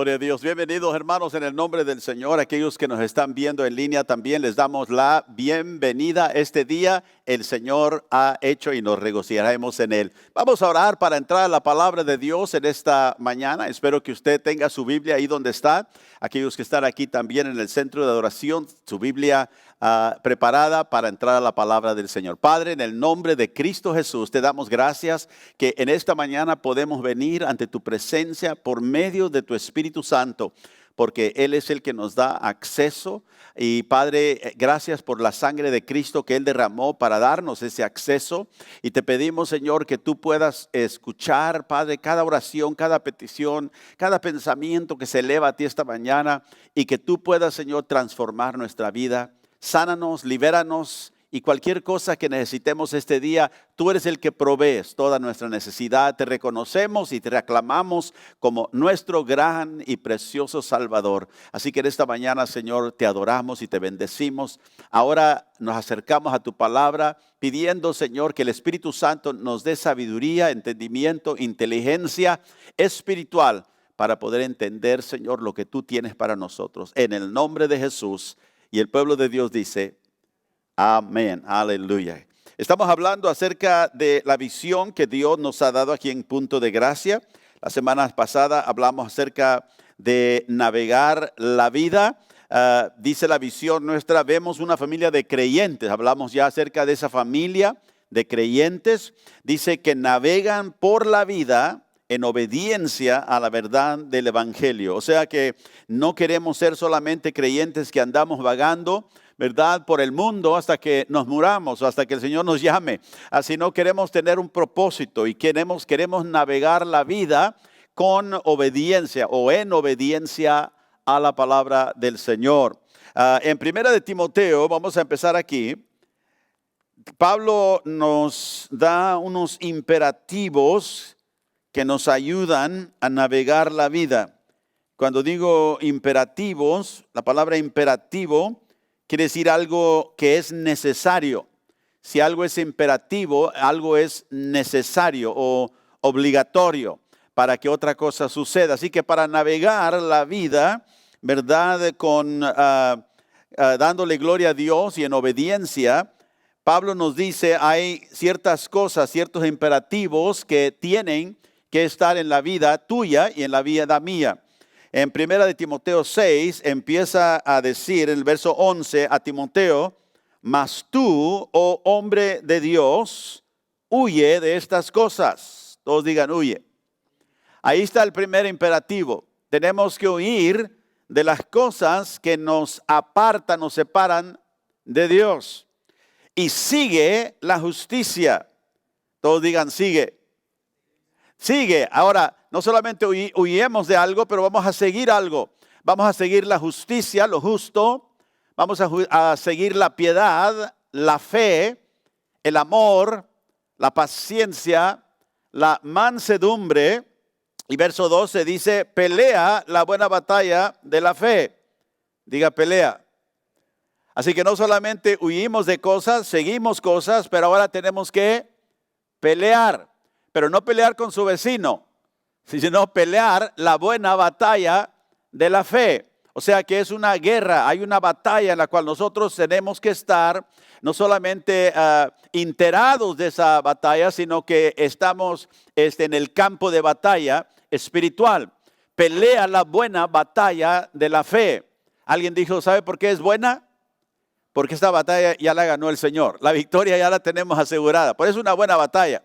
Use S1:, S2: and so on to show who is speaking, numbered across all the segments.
S1: Gloria a Dios. Bienvenidos, hermanos, en el nombre del Señor. Aquellos que nos están viendo en línea también les damos la bienvenida. Este día el Señor ha hecho y nos regocijaremos en él. Vamos a orar para entrar a la palabra de Dios en esta mañana. Espero que usted tenga su Biblia ahí donde está. Aquellos que están aquí también en el centro de adoración, su Biblia preparada para entrar a la palabra del Señor. Padre, en el nombre de Cristo Jesús, te damos gracias que en esta mañana podemos venir ante tu presencia por medio de tu Espíritu Santo, porque Él es el que nos da acceso. Y Padre, gracias por la sangre de Cristo que Él derramó para darnos ese acceso. Y te pedimos, Señor, que tú puedas escuchar, Padre, cada oración, cada petición, cada pensamiento que se eleva a ti esta mañana, y que tú puedas, Señor, transformar nuestra vida. Sánanos, libéranos, y cualquier cosa que necesitemos este día, tú eres el que provees toda nuestra necesidad. Te reconocemos y te reclamamos como nuestro gran y precioso Salvador. Así que en esta mañana, Señor, te adoramos y te bendecimos. Ahora nos acercamos a tu palabra pidiendo, Señor, que el Espíritu Santo nos dé sabiduría, entendimiento, inteligencia espiritual para poder entender, Señor, lo que tú tienes para nosotros. En el nombre de Jesús. Y el pueblo de Dios dice, amén, aleluya. Estamos hablando acerca de la visión que Dios nos ha dado aquí en Punto de Gracia. La semana pasada hablamos acerca de navegar la vida. Dice la visión nuestra, vemos una familia de creyentes. Hablamos ya acerca de esa familia de creyentes. Dice que navegan por la vida en obediencia a la verdad del Evangelio. O sea que no queremos ser solamente creyentes que andamos vagando, ¿verdad?, por el mundo hasta que nos muramos o hasta que el Señor nos llame. Así no queremos tener un propósito y queremos navegar la vida con obediencia o en obediencia a la palabra del Señor. En Primera de Timoteo, vamos a empezar aquí. Pablo nos da unos imperativos que nos ayudan a navegar la vida. Cuando digo imperativos, la palabra imperativo quiere decir algo que es necesario. Si algo es imperativo, algo es necesario o obligatorio para que otra cosa suceda. Así que para navegar la vida, ¿verdad?, dándole gloria a Dios y en obediencia, Pablo nos dice, hay ciertas cosas, ciertos imperativos que tienen que estar en la vida tuya y en la vida mía. En Primera de Timoteo 6 empieza a decir en el verso 11 a Timoteo, mas tú, oh hombre de Dios, huye de estas cosas. Todos digan huye. Ahí está el primer imperativo. Tenemos que huir de las cosas que nos apartan, nos separan de Dios. Y sigue la justicia. Todos digan sigue. Sigue. Ahora, no solamente huyemos de algo, pero vamos a seguir algo. Vamos a seguir la justicia, lo justo. Vamos a seguir la piedad, la fe, el amor, la paciencia, la mansedumbre. Y verso 12 dice, pelea la buena batalla de la fe. Diga pelea. Así que no solamente huimos de cosas, seguimos cosas, pero ahora tenemos que pelear. Pero no pelear con su vecino, sino pelear la buena batalla de la fe. O sea que es una guerra, hay una batalla en la cual nosotros tenemos que estar no solamente enterados de esa batalla, sino que estamos en el campo de batalla espiritual. Pelea la buena batalla de la fe. Alguien dijo, ¿sabe por qué es buena? Porque esta batalla ya la ganó el Señor. La victoria ya la tenemos asegurada. Por eso es una buena batalla.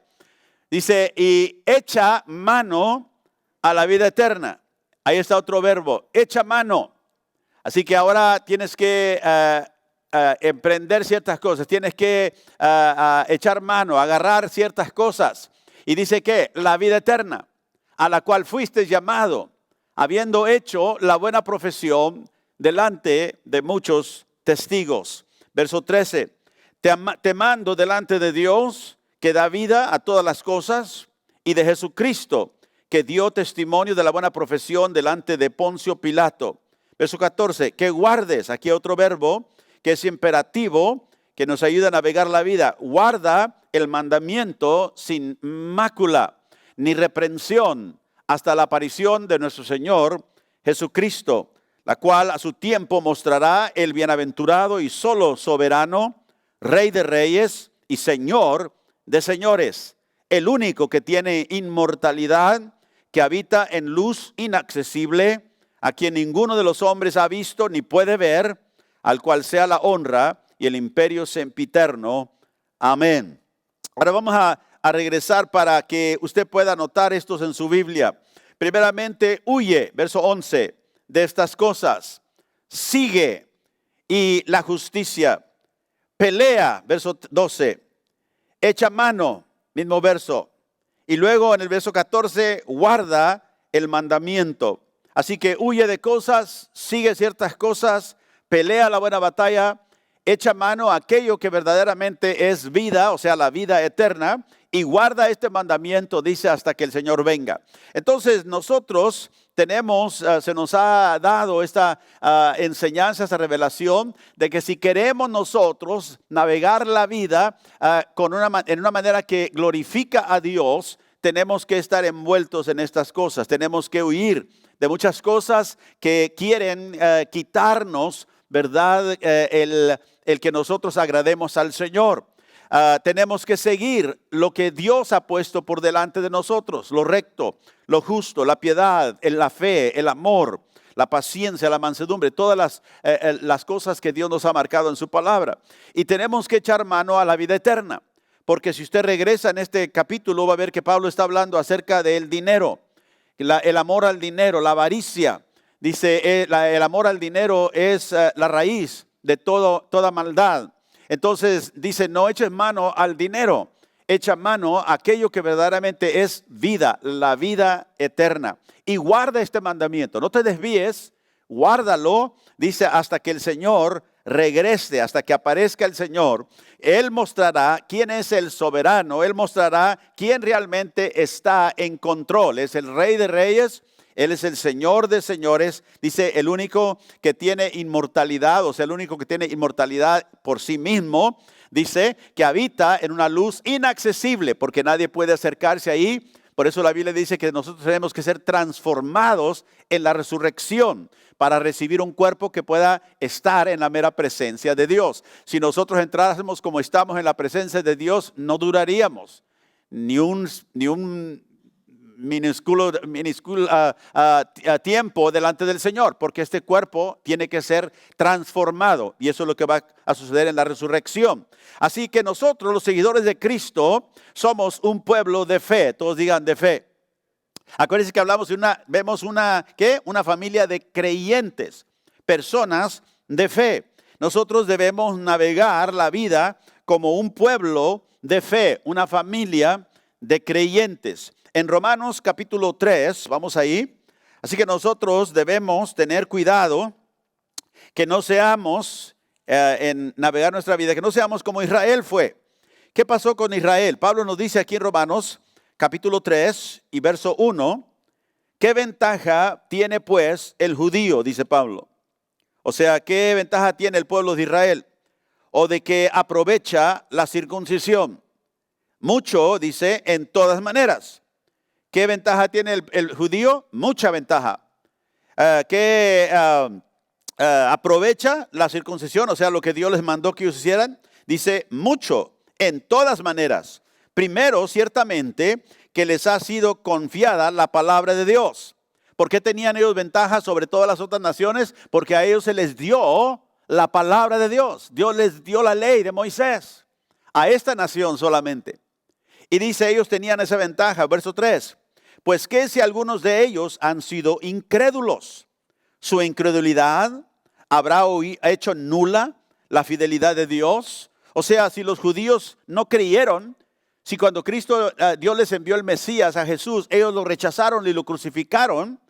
S1: Dice, y echa mano a la vida eterna. Ahí está otro verbo, echa mano. Así que ahora tienes que emprender ciertas cosas. Tienes que echar mano, agarrar ciertas cosas. Y dice que la vida eterna, a la cual fuiste llamado, habiendo hecho la buena profesión delante de muchos testigos. Verso 13, te mando delante de Dios, que da vida a todas las cosas, y de Jesucristo, que dio testimonio de la buena profesión delante de Poncio Pilato. Verso 14, que guardes, aquí otro verbo que es imperativo, que nos ayuda a navegar la vida. Guarda el mandamiento sin mácula, ni reprensión, hasta la aparición de nuestro Señor Jesucristo, la cual a su tiempo mostrará el bienaventurado y solo soberano, Rey de reyes y Señor de señores, el único que tiene inmortalidad, que habita en luz inaccesible, a quien ninguno de los hombres ha visto ni puede ver, al cual sea la honra y el imperio sempiterno. Amén. Ahora vamos a regresar para que usted pueda anotar estos en su Biblia. Primeramente, huye, verso 11, de estas cosas. Sigue y la justicia. Pelea, verso 12. Echa mano, mismo verso. Y luego en el verso 14, guarda el mandamiento. Así que huye de cosas, sigue ciertas cosas, pelea la buena batalla, echa mano a aquello que verdaderamente es vida, o sea, la vida eterna, y guarda este mandamiento, dice, hasta que el Señor venga. Entonces nosotros tenemos, se nos ha dado esta enseñanza, esta revelación de que si queremos nosotros navegar la vida en una manera que glorifica a Dios, tenemos que estar envueltos en estas cosas, tenemos que huir de muchas cosas que quieren quitarnos, ¿verdad? El que nosotros agrademos al Señor. Tenemos que seguir lo que Dios ha puesto por delante de nosotros, lo recto, lo justo, la piedad, la fe, el amor, la paciencia, la mansedumbre, todas las cosas que Dios nos ha marcado en su palabra. Y tenemos que echar mano a la vida eterna, porque si usted regresa en este capítulo va a ver que Pablo está hablando acerca del dinero, el amor al dinero, la avaricia. Dice, el amor al dinero es la raíz de toda maldad. Entonces dice, no eches mano al dinero, echa mano a aquello que verdaderamente es vida, la vida eterna. Y guarda este mandamiento, no te desvíes, guárdalo, dice, hasta que el Señor regrese, hasta que aparezca el Señor. Él mostrará quién es el soberano, Él mostrará quién realmente está en control. Es el Rey de reyes, Él es el Señor de señores, dice el único que tiene inmortalidad, o sea, el único que tiene inmortalidad por sí mismo, dice que habita en una luz inaccesible, porque nadie puede acercarse ahí. Por eso la Biblia dice que nosotros tenemos que ser transformados en la resurrección para recibir un cuerpo que pueda estar en la mera presencia de Dios. Si nosotros entrásemos como estamos en la presencia de Dios, no duraríamos ni un minúsculo tiempo delante del Señor, porque este cuerpo tiene que ser transformado y eso es lo que va a suceder en la resurrección. Así que nosotros, los seguidores de Cristo, somos un pueblo de fe. Todos digan de fe. Acuérdense que vemos una familia de creyentes, personas de fe. Nosotros debemos navegar la vida como un pueblo de fe, una familia de creyentes. En Romanos capítulo 3, vamos ahí. Así que nosotros debemos tener cuidado que no seamos, en navegar nuestra vida, que no seamos como Israel fue. ¿Qué pasó con Israel? Pablo nos dice aquí en Romanos capítulo 3 y verso 1, ¿qué ventaja tiene pues el judío? Dice Pablo. O sea, ¿qué ventaja tiene el pueblo de Israel? O de que aprovecha la circuncisión. Mucho, dice, en todas maneras. ¿Qué ventaja tiene el judío? Mucha ventaja. Aprovecha la circuncisión, o sea, lo que Dios les mandó que ellos hicieran. Dice, mucho, en todas maneras. Primero, ciertamente, que les ha sido confiada la palabra de Dios. ¿Por qué tenían ellos ventaja sobre todas las otras naciones? Porque a ellos se les dio la palabra de Dios. Dios les dio la ley de Moisés. A esta nación solamente. Y dice, ellos tenían esa ventaja. Verso 3. Pues que si algunos de ellos han sido incrédulos, su incredulidad habrá hecho nula la fidelidad de Dios. O sea, si los judíos no creyeron, si cuando Dios les envió el Mesías a Jesús, ellos lo rechazaron y lo crucificaron,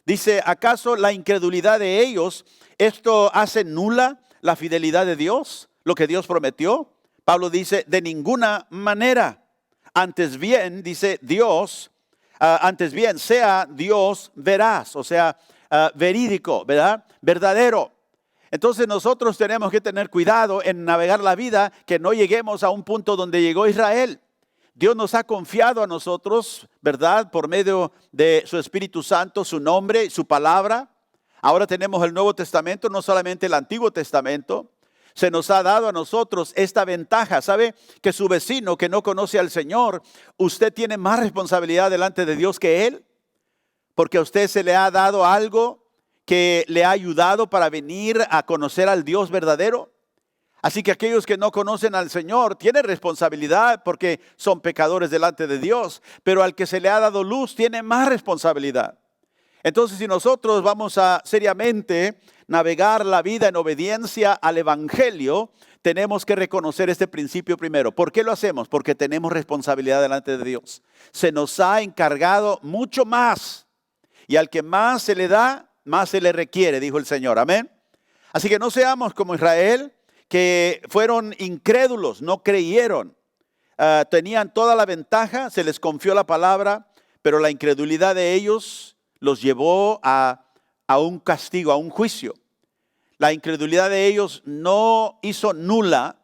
S1: dice, ¿acaso la incredulidad de ellos, esto hace nula la fidelidad de Dios? Lo que Dios prometió. Pablo dice, de ninguna manera. Antes bien, dice Dios, antes bien, sea Dios veraz, o sea, verídico, ¿verdad? Verdadero. Entonces nosotros tenemos que tener cuidado en navegar la vida, que no lleguemos a un punto donde llegó Israel. Dios nos ha confiado a nosotros, ¿verdad? Por medio de su Espíritu Santo, su nombre, su palabra. Ahora tenemos el Nuevo Testamento, no solamente el Antiguo Testamento. Se nos ha dado a nosotros esta ventaja. ¿Sabe que su vecino que no conoce al Señor, usted tiene más responsabilidad delante de Dios que él? Porque a usted se le ha dado algo que le ha ayudado para venir a conocer al Dios verdadero. Así que aquellos que no conocen al Señor tienen responsabilidad porque son pecadores delante de Dios. Pero al que se le ha dado luz tiene más responsabilidad. Entonces, si nosotros vamos a seriamente navegar la vida en obediencia al Evangelio, tenemos que reconocer este principio primero. ¿Por qué lo hacemos? Porque tenemos responsabilidad delante de Dios. Se nos ha encargado mucho más. Y al que más se le da, más se le requiere, dijo el Señor. Amén. Así que no seamos como Israel, que fueron incrédulos, no creyeron. Tenían toda la ventaja, se les confió la palabra, pero la incredulidad de ellos los llevó a un castigo, a un juicio. La incredulidad de ellos no hizo nula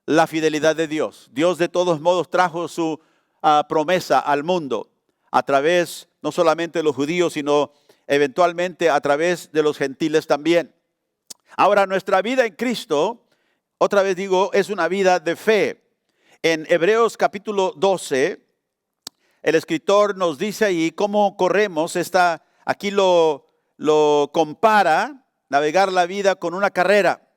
S1: la fidelidad de Dios. Dios de todos modos trajo su promesa al mundo a través no solamente de los judíos, sino eventualmente a través de los gentiles también. Ahora, nuestra vida en Cristo, otra vez digo, es una vida de fe. En Hebreos capítulo 12, el escritor nos dice ahí cómo corremos aquí lo compara, navegar la vida con una carrera.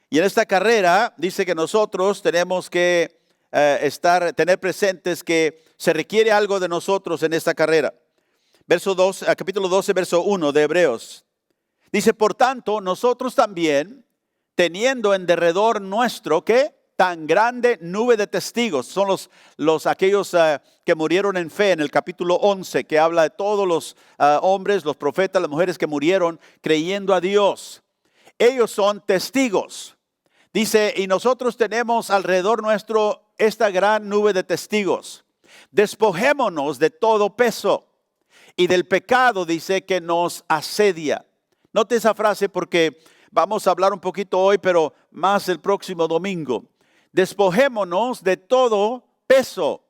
S1: Y en esta carrera dice que nosotros tenemos que tener presentes que se requiere algo de nosotros en esta carrera. Capítulo 12, verso 1 de Hebreos. Dice, por tanto, nosotros también, teniendo en derredor nuestro, ¿qué? Tan grande nube de testigos. Son aquellos que murieron en fe en el capítulo 11, que habla de todos los hombres, los profetas, las mujeres que murieron creyendo a Dios. Ellos son testigos. Dice, y nosotros tenemos alrededor nuestro esta gran nube de testigos. Despojémonos de todo peso y del pecado, dice, que nos asedia. Note esa frase porque vamos a hablar un poquito hoy, pero más el próximo domingo. Despojémonos de todo peso.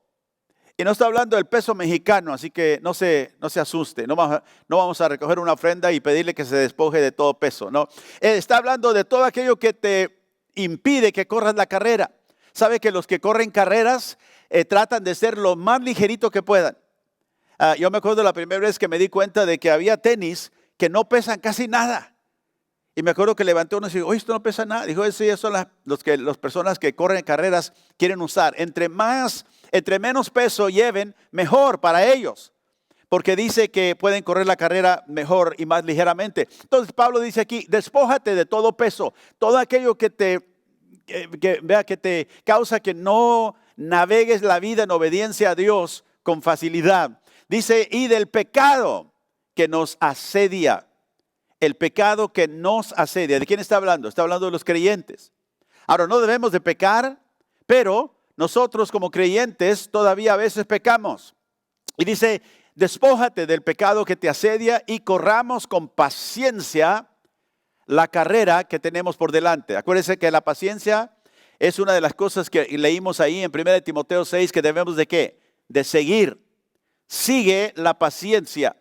S1: Y no está hablando del peso mexicano, así que no se asuste. No vamos a recoger una ofrenda y pedirle que se despoje de todo peso. No, está hablando de todo aquello que te impide que corras la carrera. Sabe que los que corren carreras tratan de ser lo más ligerito que puedan. Yo me acuerdo la primera vez que me di cuenta de que había tenis que no pesan casi nada. Y me acuerdo que levanté uno y dijo, oye, esto no pesa nada. Dijo, sí, eso son las personas que corren carreras quieren usar. Entre menos peso lleven, mejor para ellos. Porque dice que pueden correr la carrera mejor y más ligeramente. Entonces Pablo dice aquí, despójate de todo peso. Todo aquello que te causa que no navegues la vida en obediencia a Dios con facilidad. Dice, y del pecado que nos asedia. El pecado que nos asedia. ¿De quién está hablando? Está hablando de los creyentes. Ahora, no debemos de pecar, pero nosotros como creyentes todavía a veces pecamos. Y dice, despójate del pecado que te asedia y corramos con paciencia la carrera que tenemos por delante. Acuérdense que la paciencia es una de las cosas que leímos ahí en 1 Timoteo 6 que debemos de ¿qué? De seguir. Sigue la paciencia.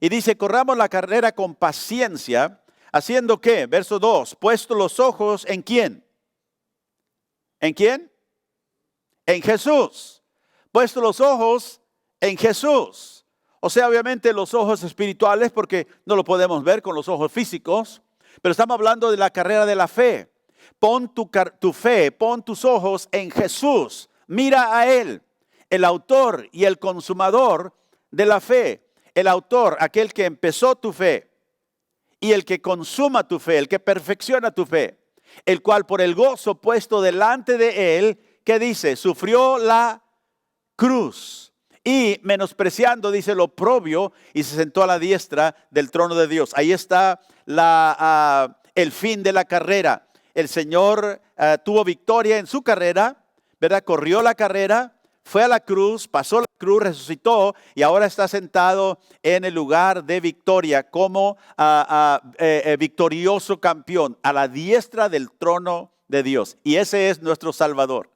S1: Y dice, corramos la carrera con paciencia, haciendo ¿qué? Verso 2, puesto los ojos ¿en quién? ¿En quién? En Jesús. Puesto los ojos en Jesús. O sea, obviamente los ojos espirituales, porque no lo podemos ver con los ojos físicos, pero estamos hablando de la carrera de la fe. Pon tu fe, pon tus ojos en Jesús. Mira a Él, el autor y el consumador de la fe. El autor, aquel que empezó tu fe, y el que consuma tu fe, el que perfecciona tu fe, el cual por el gozo puesto delante de él, ¿qué dice? Sufrió la cruz y menospreciando, dice, lo oprobio, y se sentó a la diestra del trono de Dios. Ahí está el fin de la carrera. El Señor tuvo victoria en su carrera, ¿verdad? Corrió la carrera, fue a la cruz, pasó la cruz, resucitó y ahora está sentado en el lugar de victoria como victorioso campeón a la diestra del trono de Dios. Y ese es nuestro Salvador.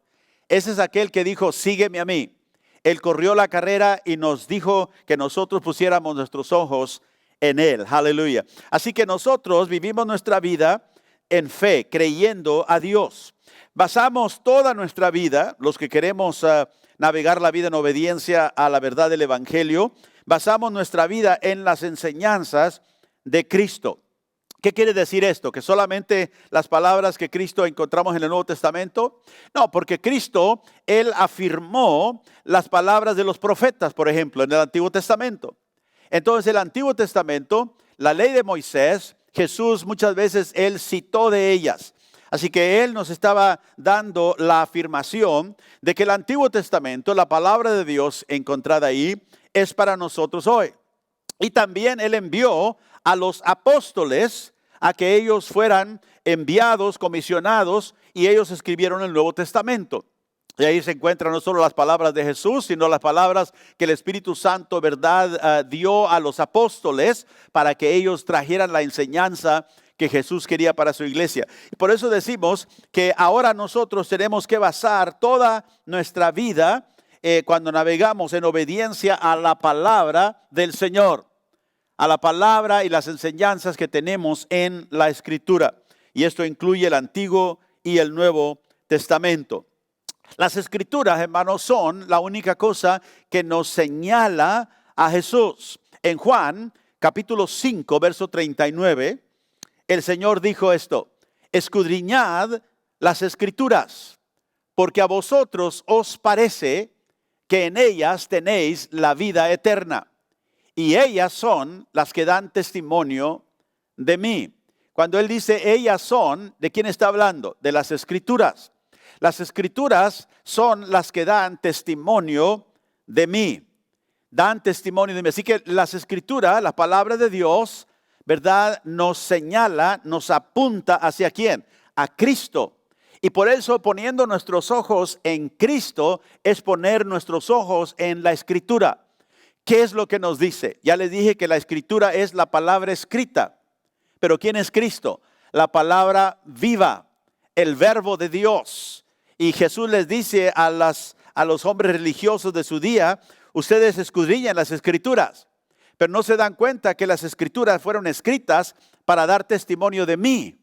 S1: Ese es aquel que dijo, sígueme a mí. Él corrió la carrera y nos dijo que nosotros pusiéramos nuestros ojos en Él. Aleluya. Así que nosotros vivimos nuestra vida en fe, creyendo a Dios. Basamos toda nuestra vida, los que queremos navegar la vida en obediencia a la verdad del Evangelio, basamos nuestra vida en las enseñanzas de Cristo. ¿Qué quiere decir esto? ¿Que solamente las palabras que Cristo encontramos en el Nuevo Testamento? No, porque Cristo, Él afirmó las palabras de los profetas, por ejemplo, en el Antiguo Testamento. Entonces, el Antiguo Testamento, la ley de Moisés, Jesús muchas veces Él citó de ellas. Así que Él nos estaba dando la afirmación de que el Antiguo Testamento, la palabra de Dios encontrada ahí, es para nosotros hoy. Y también Él envió a los apóstoles a que ellos fueran enviados, comisionados, y ellos escribieron el Nuevo Testamento. Y ahí se encuentran no solo las palabras de Jesús, sino las palabras que el Espíritu Santo, verdad, dio a los apóstoles para que ellos trajeran la enseñanza que Jesús quería para su iglesia. Y por eso decimos que ahora nosotros tenemos que basar toda nuestra vida cuando navegamos en obediencia a la palabra del Señor, a la palabra y las enseñanzas que tenemos en la Escritura. Y esto incluye el Antiguo y el Nuevo Testamento. Las Escrituras, hermanos, son la única cosa que nos señala a Jesús. En Juan, capítulo 5, verso 39, el Señor dijo esto: escudriñad las Escrituras, porque a vosotros os parece que en ellas tenéis la vida eterna. Y ellas son las que dan testimonio de mí. Cuando Él dice ellas son, ¿de quién está hablando? De las Escrituras. Las Escrituras son las que dan testimonio de mí. Dan testimonio de mí. Así que las Escrituras, la palabra de Dios, ¿verdad?, nos señala, nos apunta hacia quién? A Cristo. Y por eso poniendo nuestros ojos en Cristo es poner nuestros ojos en la Escritura. ¿Qué es lo que nos dice? Ya les dije que la Escritura es la palabra escrita. Pero ¿quién es Cristo? La palabra viva, el verbo de Dios. Y Jesús les dice a los hombres religiosos de su día: ustedes escudriñan las Escrituras, pero no se dan cuenta que las Escrituras fueron escritas para dar testimonio de mí.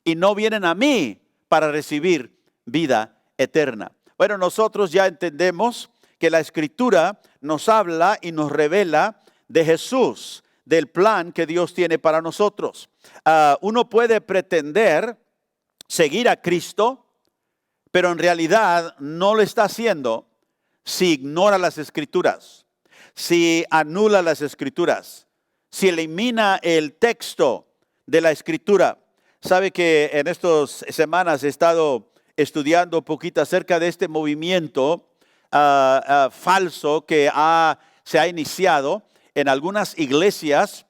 S1: Y no vienen a mí para recibir vida eterna. Bueno, nosotros ya entendemos que la Escritura nos habla y nos revela de Jesús, del plan que Dios tiene para nosotros. Uno puede pretender seguir a Cristo, pero en realidad no lo está haciendo si ignora las Escrituras, si anula las Escrituras, si elimina el texto de la Escritura. Sabe que en estas semanas he estado estudiando un poquito acerca de este movimiento falso que se ha iniciado en algunas iglesias,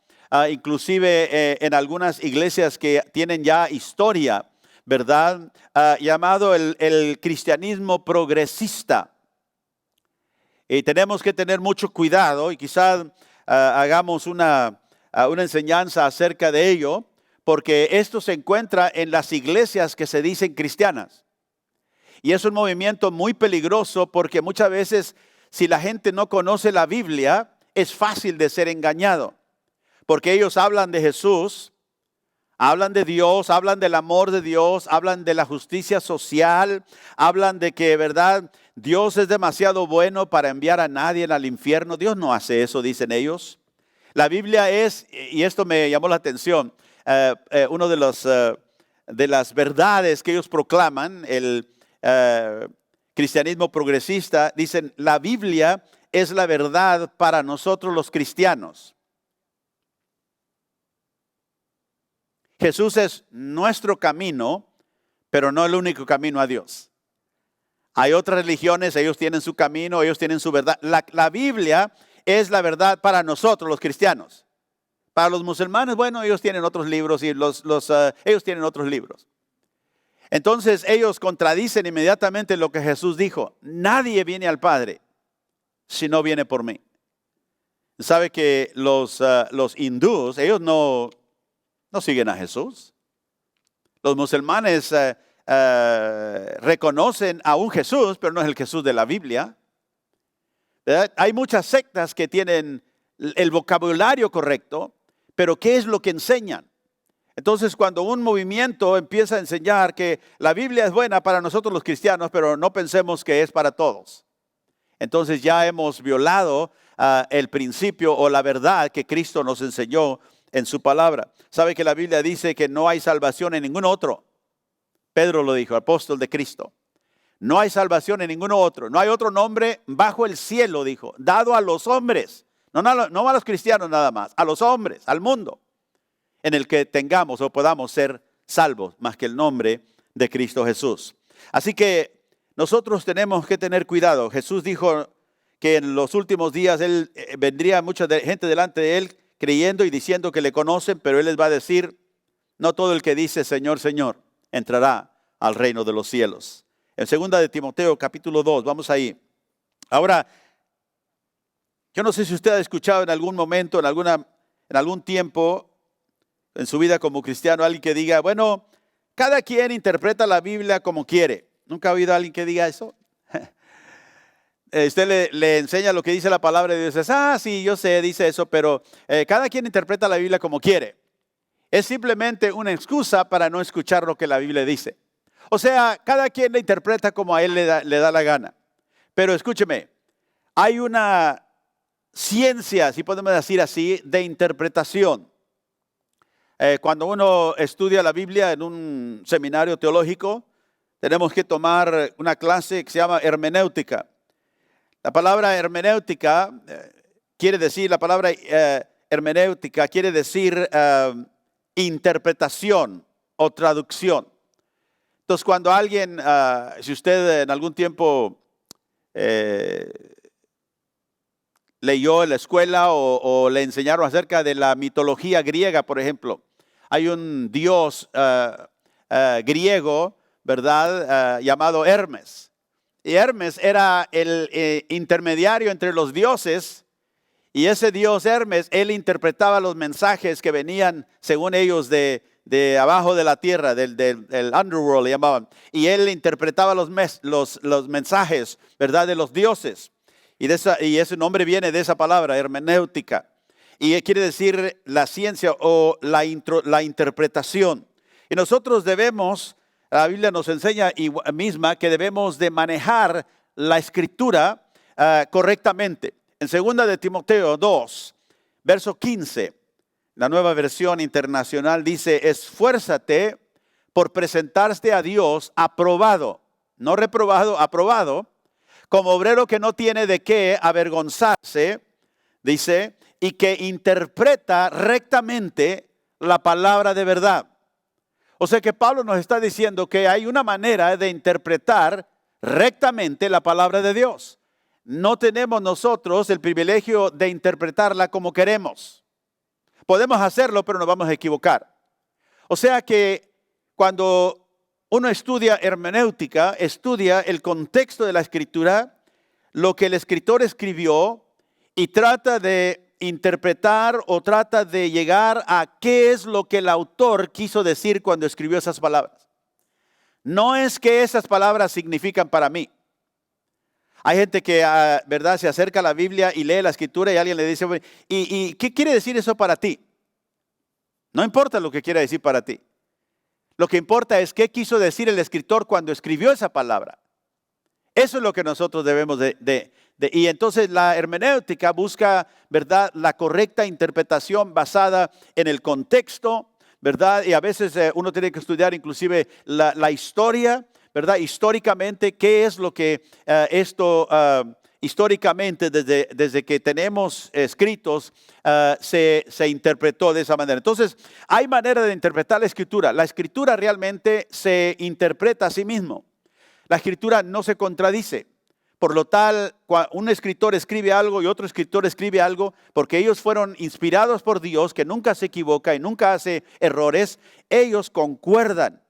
S1: inclusive en algunas iglesias que tienen ya historia, ¿verdad? Llamado el cristianismo progresista. Y tenemos que tener mucho cuidado y quizás hagamos una enseñanza acerca de ello, porque esto se encuentra en las iglesias que se dicen cristianas. Y es un movimiento muy peligroso porque muchas veces si la gente no conoce la Biblia, es fácil de ser engañado. Porque ellos hablan de Jesús, hablan de Dios, hablan del amor de Dios, hablan de la justicia social, hablan de que, ¿verdad?, Dios es demasiado bueno para enviar a nadie al infierno. Dios no hace eso, dicen ellos. La Biblia es, y esto me llamó la atención, uno de las verdades que ellos proclaman, el cristianismo progresista, dicen: la Biblia es la verdad para nosotros los cristianos. Jesús es nuestro camino, pero no el único camino a Dios. Hay otras religiones, ellos tienen su camino, ellos tienen su verdad. La Biblia es la verdad para nosotros los cristianos. Para los musulmanes, bueno, ellos tienen otros libros y ellos tienen otros libros. Entonces ellos contradicen inmediatamente lo que Jesús dijo: nadie viene al Padre si no viene por mí. ¿Sabe que los hindúes, ellos no siguen a Jesús? Los musulmanes reconocen a un Jesús, pero no es el Jesús de la Biblia. ¿Verdad? Hay muchas sectas que tienen el vocabulario correcto, pero ¿qué es lo que enseñan? Entonces, cuando un movimiento empieza a enseñar que la Biblia es buena para nosotros los cristianos, pero no pensemos que es para todos, entonces ya hemos violado el principio o la verdad que Cristo nos enseñó en su palabra. ¿Sabe que la Biblia dice que no hay salvación en ningún otro? Pedro lo dijo, apóstol de Cristo. No hay salvación en ningún otro. No hay otro nombre bajo el cielo, dijo, dado a los hombres. No a los cristianos nada más, a los hombres, al mundo, en el que tengamos o podamos ser salvos, más que el nombre de Cristo Jesús. Así que nosotros tenemos que tener cuidado. Jesús dijo que en los últimos días vendría mucha gente delante de él creyendo y diciendo que le conocen, pero él les va a decir, no todo el que dice Señor, Señor, entrará al reino de los cielos. En 2 de Timoteo, capítulo 2, vamos ahí. Ahora, yo no sé si usted ha escuchado en algún momento, en algún tiempo, en su vida como cristiano, alguien que diga, bueno, cada quien interpreta la Biblia como quiere. ¿Nunca ha oído a alguien que diga eso? Usted le enseña lo que dice la palabra de Dios. Sí, yo sé, dice eso, pero cada quien interpreta la Biblia como quiere. Es simplemente una excusa para no escuchar lo que la Biblia dice. O sea, cada quien la interpreta como a él le da la gana. Pero escúcheme, hay una ciencia, si podemos decir así, de interpretación. Cuando uno estudia la Biblia en un seminario teológico, tenemos que tomar una clase que se llama hermenéutica. La palabra hermenéutica quiere decir interpretación o traducción. Entonces, cuando alguien, si usted en algún tiempo leyó en la escuela o le enseñaron acerca de la mitología griega, por ejemplo, hay un dios griego, ¿verdad? Llamado Hermes. Y Hermes era el intermediario entre los dioses, y ese dios Hermes, él interpretaba los mensajes que venían, según ellos, de abajo de la tierra, del underworld le llamaban, y él interpretaba los mensajes, ¿verdad?, de los dioses. Y ese nombre viene de esa palabra, hermenéutica, y quiere decir la ciencia o la interpretación. Y nosotros debemos, la Biblia nos enseña misma que debemos de manejar la escritura correctamente. En 2 de Timoteo 2, verso 15, la Nueva Versión Internacional dice, esfuérzate por presentarte a Dios aprobado, no reprobado, aprobado, como obrero que no tiene de qué avergonzarse, dice, y que interpreta rectamente la palabra de verdad. O sea que Pablo nos está diciendo que hay una manera de interpretar rectamente la palabra de Dios. No tenemos nosotros el privilegio de interpretarla como queremos. Podemos hacerlo, pero nos vamos a equivocar. O sea que cuando uno estudia hermenéutica, estudia el contexto de la escritura, lo que el escritor escribió y trata de interpretar o trata de llegar a qué es lo que el autor quiso decir cuando escribió esas palabras. No es que esas palabras significan para mí. Hay gente que, ¿verdad?, se acerca a la Biblia y lee la escritura y alguien le dice, ¿y qué quiere decir eso para ti? No importa lo que quiera decir para ti. Lo que importa es qué quiso decir el escritor cuando escribió esa palabra. Eso es lo que nosotros debemos y entonces la hermenéutica busca, ¿verdad?, la correcta interpretación basada en el contexto, ¿verdad? Y a veces uno tiene que estudiar inclusive la historia, ¿verdad? Históricamente, ¿qué es lo que históricamente desde que tenemos escritos se interpretó de esa manera? Entonces, hay manera de interpretar la escritura. La escritura realmente se interpreta a sí mismo. La escritura no se contradice. Por lo tal, un escritor escribe algo y otro escritor escribe algo, porque ellos fueron inspirados por Dios, que nunca se equivoca y nunca hace errores, ellos concuerdan.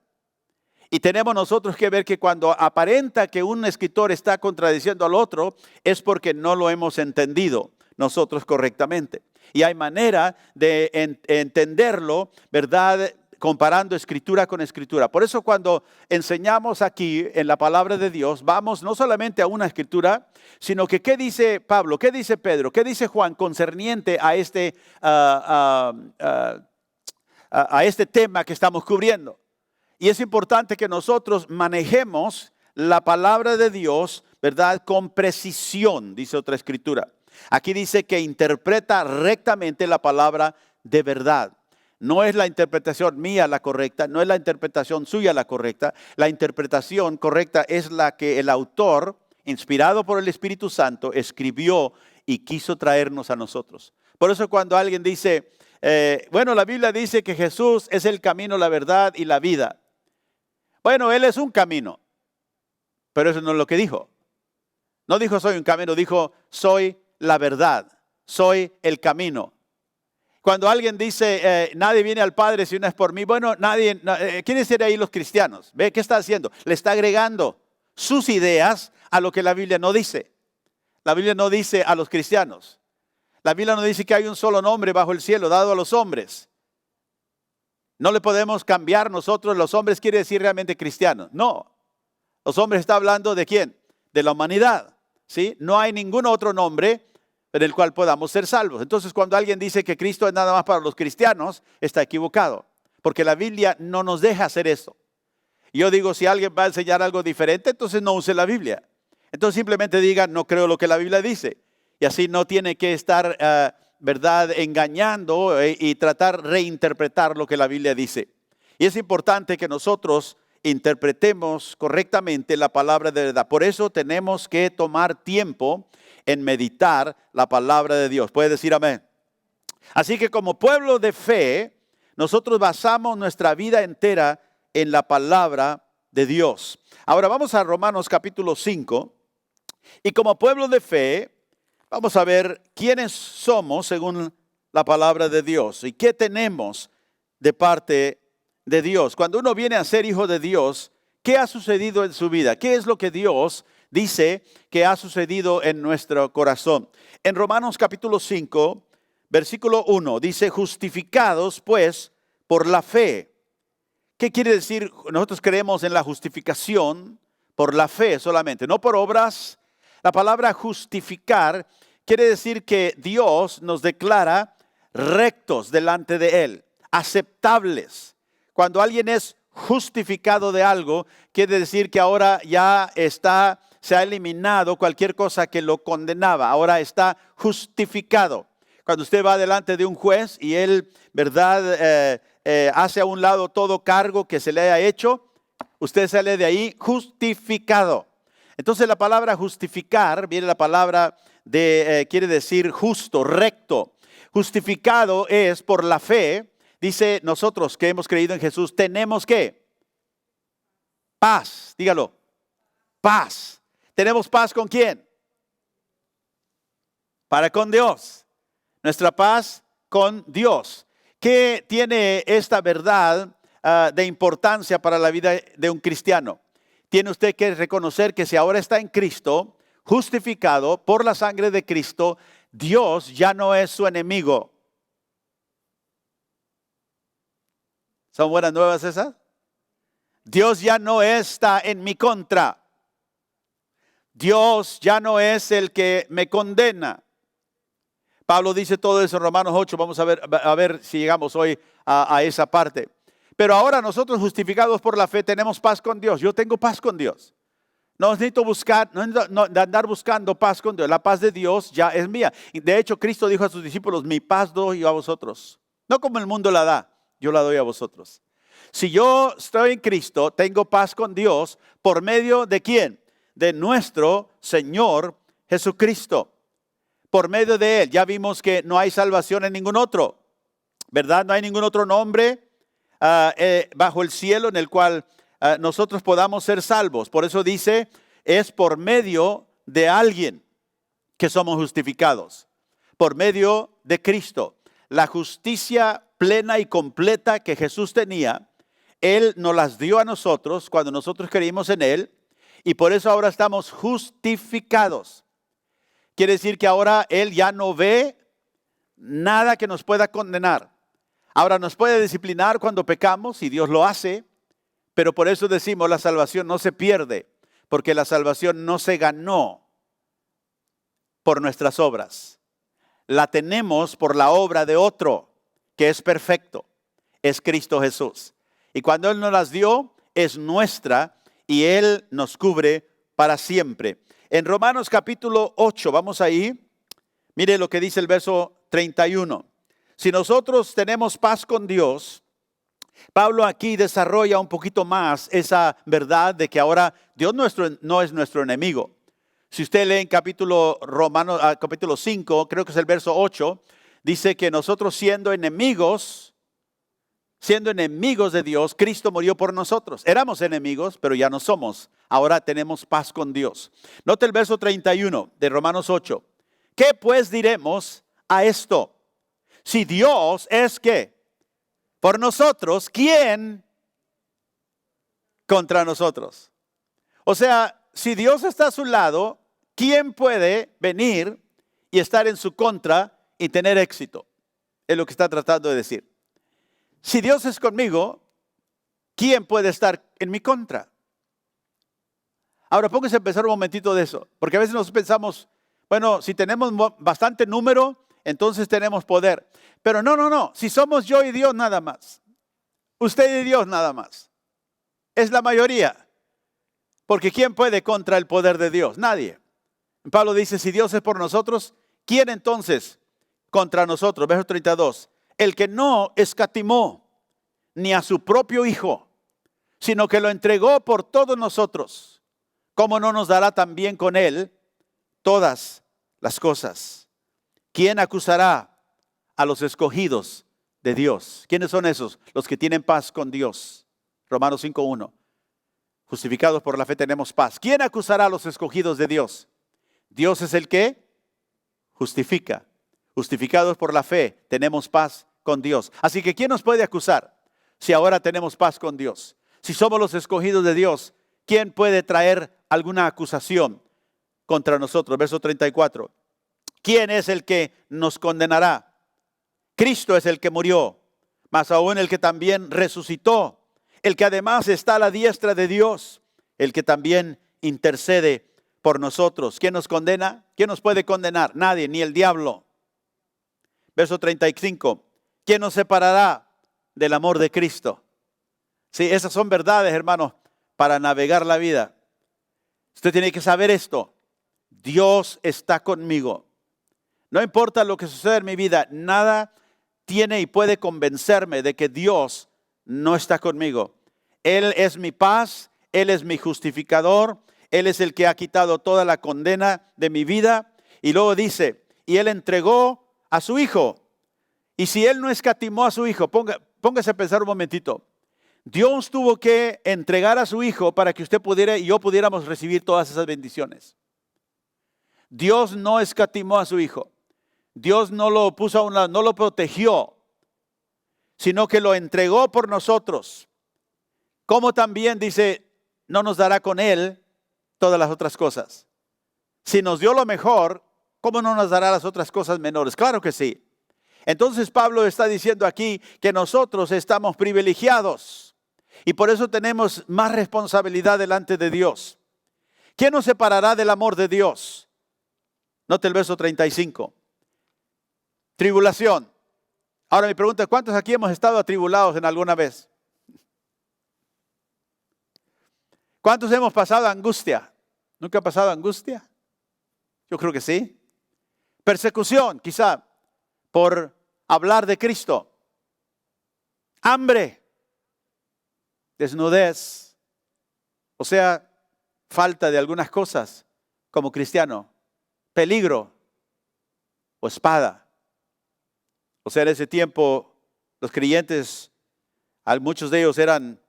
S1: Y tenemos nosotros que ver que cuando aparenta que un escritor está contradiciendo al otro, es porque no lo hemos entendido nosotros correctamente. Y hay manera de entenderlo, ¿verdad?, comparando escritura con escritura. Por eso cuando enseñamos aquí en la palabra de Dios, vamos no solamente a una escritura, sino que ¿qué dice Pablo? ¿Qué dice Pedro? ¿Qué dice Juan concerniente a este tema que estamos cubriendo? Y es importante que nosotros manejemos la palabra de Dios, ¿verdad? Con precisión, dice otra escritura. Aquí dice que interpreta rectamente la palabra de verdad. No es la interpretación mía la correcta, no es la interpretación suya la correcta. La interpretación correcta es la que el autor, inspirado por el Espíritu Santo, escribió y quiso traernos a nosotros. Por eso cuando alguien dice, bueno, la Biblia dice que Jesús es el camino, la verdad y la vida. Bueno, Él es un camino, pero eso no es lo que dijo. No dijo soy un camino, dijo soy la verdad, soy el camino. Cuando alguien dice, nadie viene al Padre si no es por mí, bueno, ¿quiénes serían ahí los cristianos? ¿Ve qué está haciendo? Le está agregando sus ideas a lo que la Biblia no dice. La Biblia no dice a los cristianos. La Biblia no dice que hay un solo nombre bajo el cielo dado a los hombres. No le podemos cambiar nosotros, los hombres quiere decir realmente cristianos. No, los hombres está hablando de ¿quién? De la humanidad, ¿sí? No hay ningún otro nombre en el cual podamos ser salvos. Entonces, cuando alguien dice que Cristo es nada más para los cristianos, está equivocado, porque la Biblia no nos deja hacer eso. Yo digo, si alguien va a enseñar algo diferente, entonces no use la Biblia. Entonces simplemente diga, no creo lo que la Biblia dice. Y así no tiene que estar, ¿verdad?, engañando y tratar de reinterpretar lo que la Biblia dice. Y es importante que nosotros interpretemos correctamente la palabra de verdad. Por eso tenemos que tomar tiempo en meditar la palabra de Dios. ¿Puede decir amén? Así que como pueblo de fe, nosotros basamos nuestra vida entera en la palabra de Dios. Ahora vamos a Romanos capítulo 5. Y como pueblo de fe, vamos a ver quiénes somos según la palabra de Dios y qué tenemos de parte de Dios. Cuando uno viene a ser hijo de Dios, ¿qué ha sucedido en su vida? ¿Qué es lo que Dios dice que ha sucedido en nuestro corazón? En Romanos capítulo 5, versículo 1, dice, justificados pues por la fe. ¿Qué quiere decir? Nosotros creemos en la justificación por la fe solamente, no por obras. La palabra justificar quiere decir que Dios nos declara rectos delante de Él, aceptables. Cuando alguien es justificado de algo, quiere decir que ahora ya se ha eliminado cualquier cosa que lo condenaba. Ahora está justificado. Cuando usted va delante de un juez y él, ¿verdad?, hace a un lado todo cargo que se le haya hecho, usted sale de ahí justificado. Entonces la palabra justificar, viene la palabra quiere decir justo, recto. Justificado es por la fe. Dice, nosotros que hemos creído en Jesús, tenemos ¿qué? Paz, dígalo, paz. ¿Tenemos paz con quién? Para con Dios. Nuestra paz con Dios. ¿Qué tiene esta verdad de importancia para la vida de un cristiano? Tiene usted que reconocer que si ahora está en Cristo, justificado por la sangre de Cristo, Dios ya no es su enemigo. ¿Son buenas nuevas esas? Dios ya no está en mi contra. Dios ya no es el que me condena. Pablo dice todo eso en Romanos 8. Vamos a ver si llegamos hoy a esa parte. Pero ahora nosotros justificados por la fe tenemos paz con Dios. Yo tengo paz con Dios. No necesito andar buscando paz con Dios. La paz de Dios ya es mía. De hecho, Cristo dijo a sus discípulos, mi paz doy yo a vosotros. No como el mundo la da. Yo la doy a vosotros. Si yo estoy en Cristo, tengo paz con Dios por medio de ¿quién? De nuestro Señor Jesucristo. Por medio de Él. Ya vimos que no hay salvación en ningún otro. ¿Verdad? No hay ningún otro nombre bajo el cielo en el cual nosotros podamos ser salvos. Por eso dice, es por medio de alguien que somos justificados. Por medio de Cristo. La justicia plena y completa que Jesús tenía, Él nos las dio a nosotros cuando nosotros creímos en Él y por eso ahora estamos justificados. Quiere decir que ahora Él ya no ve nada que nos pueda condenar. Ahora nos puede disciplinar cuando pecamos y Dios lo hace, pero por eso decimos la salvación no se pierde, porque la salvación no se ganó por nuestras obras. La tenemos por la obra de otro, que es perfecto, es Cristo Jesús. Y cuando Él nos las dio, es nuestra y Él nos cubre para siempre. En Romanos capítulo 8, vamos ahí, mire lo que dice el verso 31. Si nosotros tenemos paz con Dios, Pablo aquí desarrolla un poquito más esa verdad de que ahora Dios no es nuestro enemigo. Si usted lee en capítulo 5, creo que es el verso 8, dice que nosotros siendo enemigos de Dios, Cristo murió por nosotros. Éramos enemigos, pero ya no somos. Ahora tenemos paz con Dios. Note el verso 31 de Romanos 8. ¿Qué pues diremos a esto? Si Dios es ¿qué? Por nosotros, ¿quién contra nosotros? O sea, si Dios está a su lado, ¿quién puede venir y estar en su contra y tener éxito? Es lo que está tratando de decir. Si Dios es conmigo, ¿quién puede estar en mi contra? Ahora póngase a pensar un momentito de eso, porque a veces nos pensamos, bueno, si tenemos bastante número, entonces tenemos poder. Pero no, si somos yo y Dios nada más, usted y Dios nada más, es la mayoría. Porque ¿quién puede contra el poder de Dios? Nadie. Pablo dice, si Dios es por nosotros, ¿quién entonces contra nosotros? Verso 32. El que no escatimó ni a su propio Hijo, sino que lo entregó por todos nosotros, ¿cómo no nos dará también con Él todas las cosas? ¿Quién acusará a los escogidos de Dios? ¿Quiénes son esos? Los que tienen paz con Dios. Romanos 5:1. Justificados por la fe tenemos paz. ¿Quién acusará a los escogidos de Dios? Dios es el que justifica. Justificados por la fe tenemos paz con Dios. Así que ¿quién nos puede acusar si ahora tenemos paz con Dios? Si somos los escogidos de Dios, ¿quién puede traer alguna acusación contra nosotros? Verso 34. ¿Quién es el que nos condenará? Cristo es el que murió, mas aún el que también resucitó, el que además está a la diestra de Dios, el que también intercede por nosotros. ¿Quién nos condena? ¿Quién nos puede condenar? Nadie, ni el diablo. Verso 35. ¿Quién nos separará del amor de Cristo? Sí, esas son verdades, hermanos, para navegar la vida. Usted tiene que saber esto. Dios está conmigo. No importa lo que suceda en mi vida, nada tiene y puede convencerme de que Dios no está conmigo. Él es mi paz, Él es mi justificador, Él es el que ha quitado toda la condena de mi vida. Y luego dice, y Él entregó a su Hijo. Y si Él no escatimó a su Hijo, póngase a pensar un momentito. Dios tuvo que entregar a su Hijo para que usted pudiera y yo pudiéramos recibir todas esas bendiciones. Dios no escatimó a su Hijo. Dios no lo puso a un lado, no lo protegió, sino que lo entregó por nosotros. Como también dice, no nos dará con Él todas las otras cosas. Si nos dio lo mejor, ¿cómo no nos dará las otras cosas menores? Claro que sí. Entonces Pablo está diciendo aquí que nosotros estamos privilegiados y por eso tenemos más responsabilidad delante de Dios. ¿Quién nos separará del amor de Dios? Note el verso 35. Tribulación. Ahora mi pregunta es, ¿cuántos aquí hemos estado atribulados en alguna vez? ¿Cuántos hemos pasado angustia? ¿Nunca ha pasado angustia? Yo creo que sí. Persecución, quizá, por hablar de Cristo. Hambre. Desnudez. O sea, falta de algunas cosas como cristiano. Peligro o espada. O sea, en ese tiempo los creyentes, muchos de ellos eran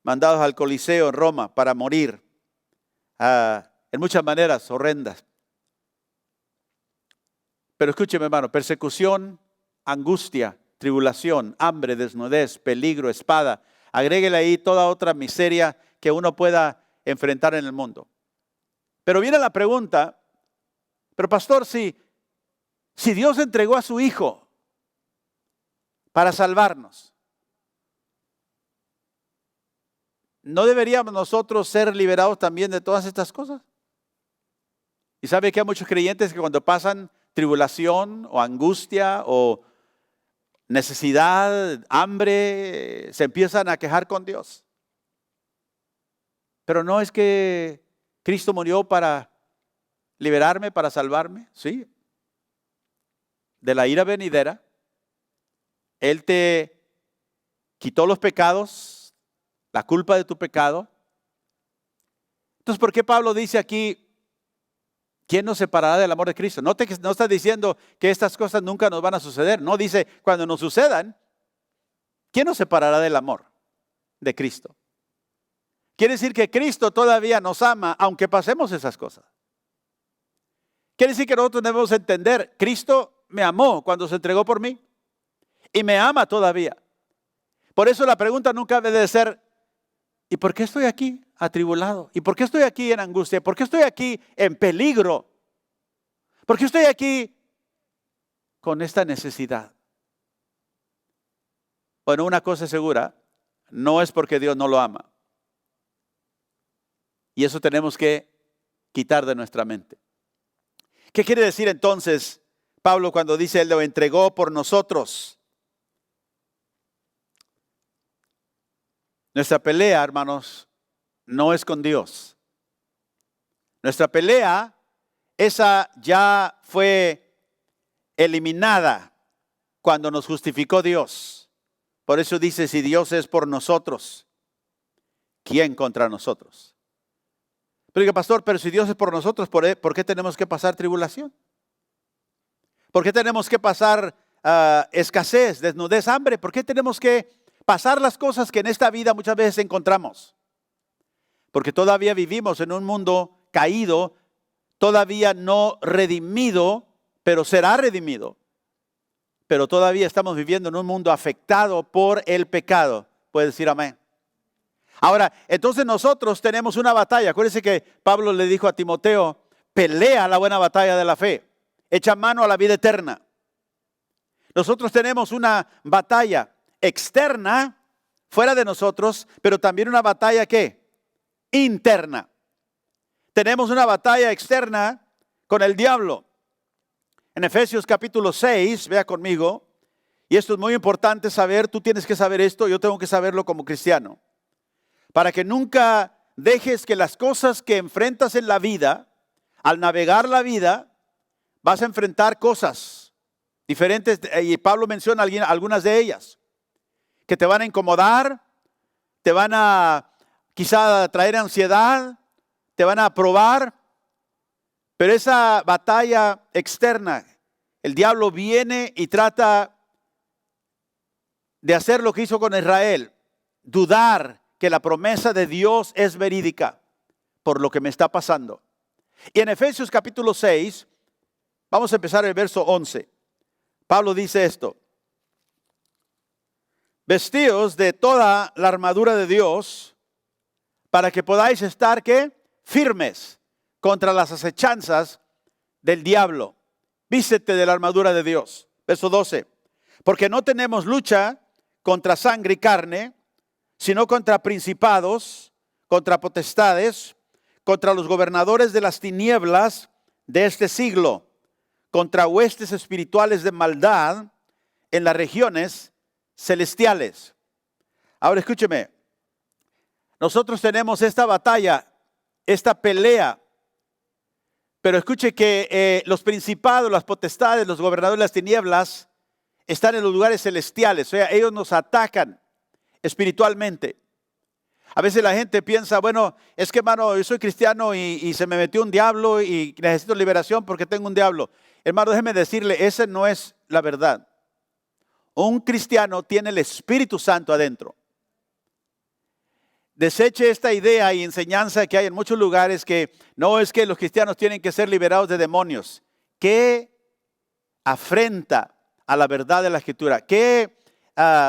S1: mandados al Coliseo en Roma para morir en muchas maneras horrendas. Pero escúcheme, hermano, persecución, angustia, tribulación, hambre, desnudez, peligro, espada. Agréguele ahí toda otra miseria que uno pueda enfrentar en el mundo. Pero viene la pregunta, pero pastor, si Dios entregó a su Hijo para salvarnos. ¿No deberíamos nosotros ser liberados también de todas estas cosas? Y sabe que hay muchos creyentes que cuando pasan tribulación o angustia o necesidad, hambre, se empiezan a quejar con Dios. Pero no es que Cristo murió para liberarme, para salvarme, ¿sí? De la ira venidera. Él te quitó los pecados, la culpa de tu pecado. Entonces, ¿por qué Pablo dice aquí, ¿quién nos separará del amor de Cristo? No está diciendo que estas cosas nunca nos van a suceder. No, dice, cuando nos sucedan, ¿quién nos separará del amor de Cristo? Quiere decir que Cristo todavía nos ama, aunque pasemos esas cosas. Quiere decir que nosotros debemos entender, Cristo me amó cuando se entregó por mí y me ama todavía. Por eso la pregunta nunca debe de ser, ¿y por qué estoy aquí atribulado? ¿Y por qué estoy aquí en angustia? ¿Por qué estoy aquí en peligro? ¿Por qué estoy aquí con esta necesidad? Bueno, una cosa es segura, no es porque Dios no lo ama. Y eso tenemos que quitar de nuestra mente. ¿Qué quiere decir entonces Pablo cuando dice Él lo entregó por nosotros? Nuestra pelea, hermanos, no es con Dios. Nuestra pelea, esa ya fue eliminada cuando nos justificó Dios. Por eso dice, si Dios es por nosotros, ¿quién contra nosotros? Pero diga, pastor, pero si Dios es por nosotros, ¿por qué tenemos que pasar tribulación? ¿Por qué tenemos que pasar escasez, desnudez, hambre? ¿Por qué tenemos que pasar las cosas que en esta vida muchas veces encontramos? Porque todavía vivimos en un mundo caído, todavía no redimido, pero será redimido. Pero todavía estamos viviendo en un mundo afectado por el pecado. ¿Puede decir amén? Ahora, entonces nosotros tenemos una batalla. Acuérdense que Pablo le dijo a Timoteo, pelea la buena batalla de la fe, echa mano a la vida eterna. Nosotros tenemos una batalla externa, fuera de nosotros, pero también una batalla, ¿qué? Interna. Tenemos una batalla externa con el diablo. En Efesios capítulo 6, vea conmigo, y esto es muy importante saber, tú tienes que saber esto, yo tengo que saberlo como cristiano. Para que nunca dejes que las cosas que enfrentas en la vida, al navegar la vida, vas a enfrentar cosas diferentes. Y Pablo menciona algunas de ellas, que te van a incomodar, te van a quizá traer ansiedad, te van a probar. Pero esa batalla externa, el diablo viene y trata de hacer lo que hizo con Israel, dudar que la promesa de Dios es verídica por lo que me está pasando. Y en Efesios capítulo 6, vamos a empezar el verso 11. Pablo dice esto: vestíos de toda la armadura de Dios para que podáis estar, ¿qué? Firmes contra las acechanzas del diablo. Vístete de la armadura de Dios. Verso 12. Porque no tenemos lucha contra sangre y carne, sino contra principados, contra potestades, contra los gobernadores de las tinieblas de este siglo, contra huestes espirituales de maldad en las regiones celestiales. Ahora escúcheme, nosotros tenemos esta batalla, esta pelea, pero escuche que los principados, las potestades, los gobernadores de las tinieblas están en los lugares celestiales, o sea, ellos nos atacan espiritualmente. A veces la gente piensa, bueno, es que hermano, yo soy cristiano y se me metió un diablo y necesito liberación porque tengo un diablo. Hermano, déjeme decirle, esa no es la verdad. Un cristiano tiene el Espíritu Santo adentro. Deseche esta idea y enseñanza que hay en muchos lugares que no es que los cristianos tienen que ser liberados de demonios. Qué afrenta a la verdad de la Escritura. Qué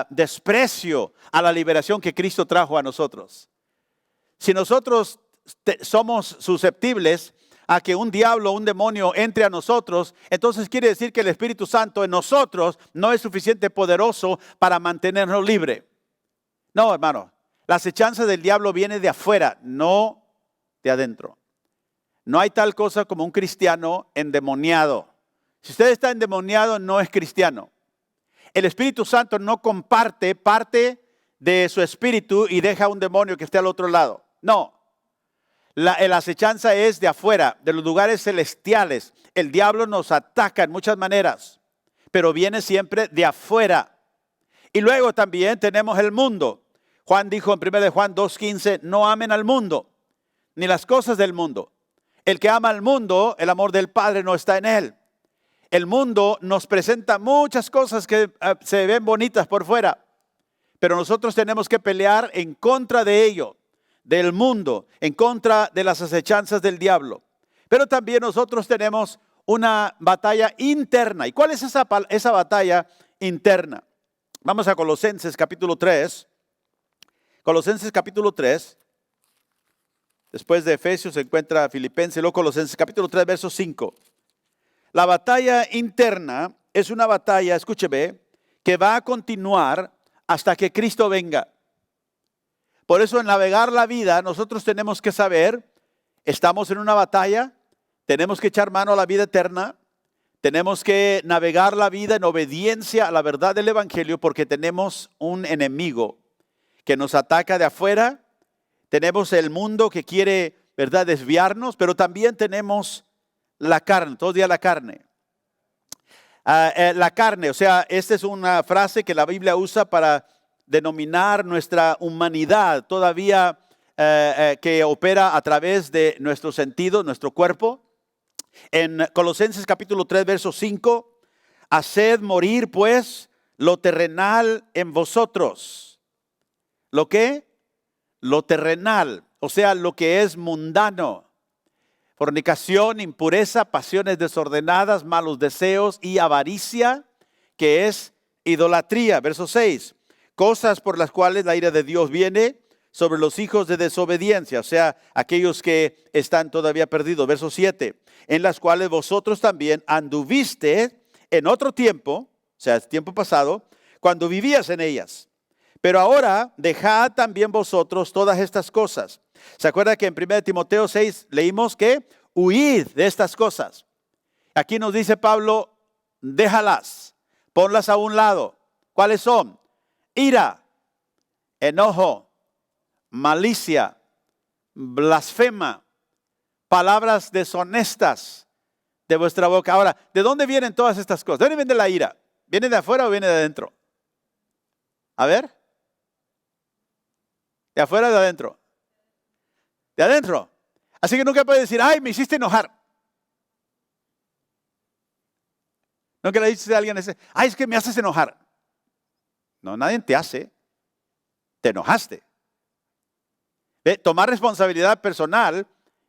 S1: desprecio a la liberación que Cristo trajo a nosotros. Si nosotros somos susceptibles a que un diablo, un demonio entre a nosotros, entonces quiere decir que el Espíritu Santo en nosotros no es suficiente poderoso para mantenernos libres. No, hermano, la acechanza del diablo viene de afuera, no de adentro. No hay tal cosa como un cristiano endemoniado. Si usted está endemoniado, no es cristiano. El Espíritu Santo no comparte parte de su espíritu y deja un demonio que esté al otro lado. No. La acechanza es de afuera, de los lugares celestiales. El diablo nos ataca en muchas maneras, pero viene siempre de afuera. Y luego también tenemos el mundo. Juan dijo en 1 Juan 2:15, no amen al mundo, ni las cosas del mundo. El que ama al mundo, el amor del Padre no está en él. El mundo nos presenta muchas cosas que se ven bonitas por fuera, pero nosotros tenemos que pelear en contra de ello, del mundo, en contra de las acechanzas del diablo. Pero también nosotros tenemos una batalla interna. ¿Y cuál es esa batalla interna? Vamos a Colosenses capítulo 3. Colosenses capítulo 3. Después de Efesios se encuentra Filipenses, luego Colosenses capítulo 3, verso 5. La batalla interna es una batalla, escúcheme, que va a continuar hasta que Cristo venga. Por eso en navegar la vida nosotros tenemos que saber, estamos en una batalla, tenemos que echar mano a la vida eterna, tenemos que navegar la vida en obediencia a la verdad del Evangelio porque tenemos un enemigo que nos ataca de afuera, tenemos el mundo que quiere, ¿verdad?, desviarnos, pero también tenemos la carne, todos los días la carne. La carne, o sea, esta es una frase que la Biblia usa para denominar nuestra humanidad todavía que opera a través de nuestro sentido, nuestro cuerpo. En Colosenses capítulo 3, verso 5, haced morir pues lo terrenal en vosotros. ¿Lo qué? Lo terrenal, o sea, lo que es mundano. Fornicación, impureza, pasiones desordenadas, malos deseos y avaricia, que es idolatría. Verso 6. Cosas por las cuales la ira de Dios viene sobre los hijos de desobediencia, o sea, aquellos que están todavía perdidos. Verso 7. En las cuales vosotros también anduviste en otro tiempo, o sea, tiempo pasado, cuando vivías en ellas. Pero ahora dejad también vosotros todas estas cosas. ¿Se acuerda que en 1 Timoteo 6 leímos que huid de estas cosas? Aquí nos dice Pablo, déjalas, ponlas a un lado. ¿Cuáles son? Ira, enojo, malicia, blasfema, palabras deshonestas de vuestra boca. Ahora, ¿de dónde vienen todas estas cosas? ¿De dónde viene la ira? ¿Viene de afuera o viene de adentro? A ver. ¿De afuera o de adentro? De adentro. Así que nunca puedes decir, ay, me hiciste enojar. Nunca le dices a alguien, ay, es que me haces enojar. No, nadie te hace. Te enojaste. Tomar responsabilidad personal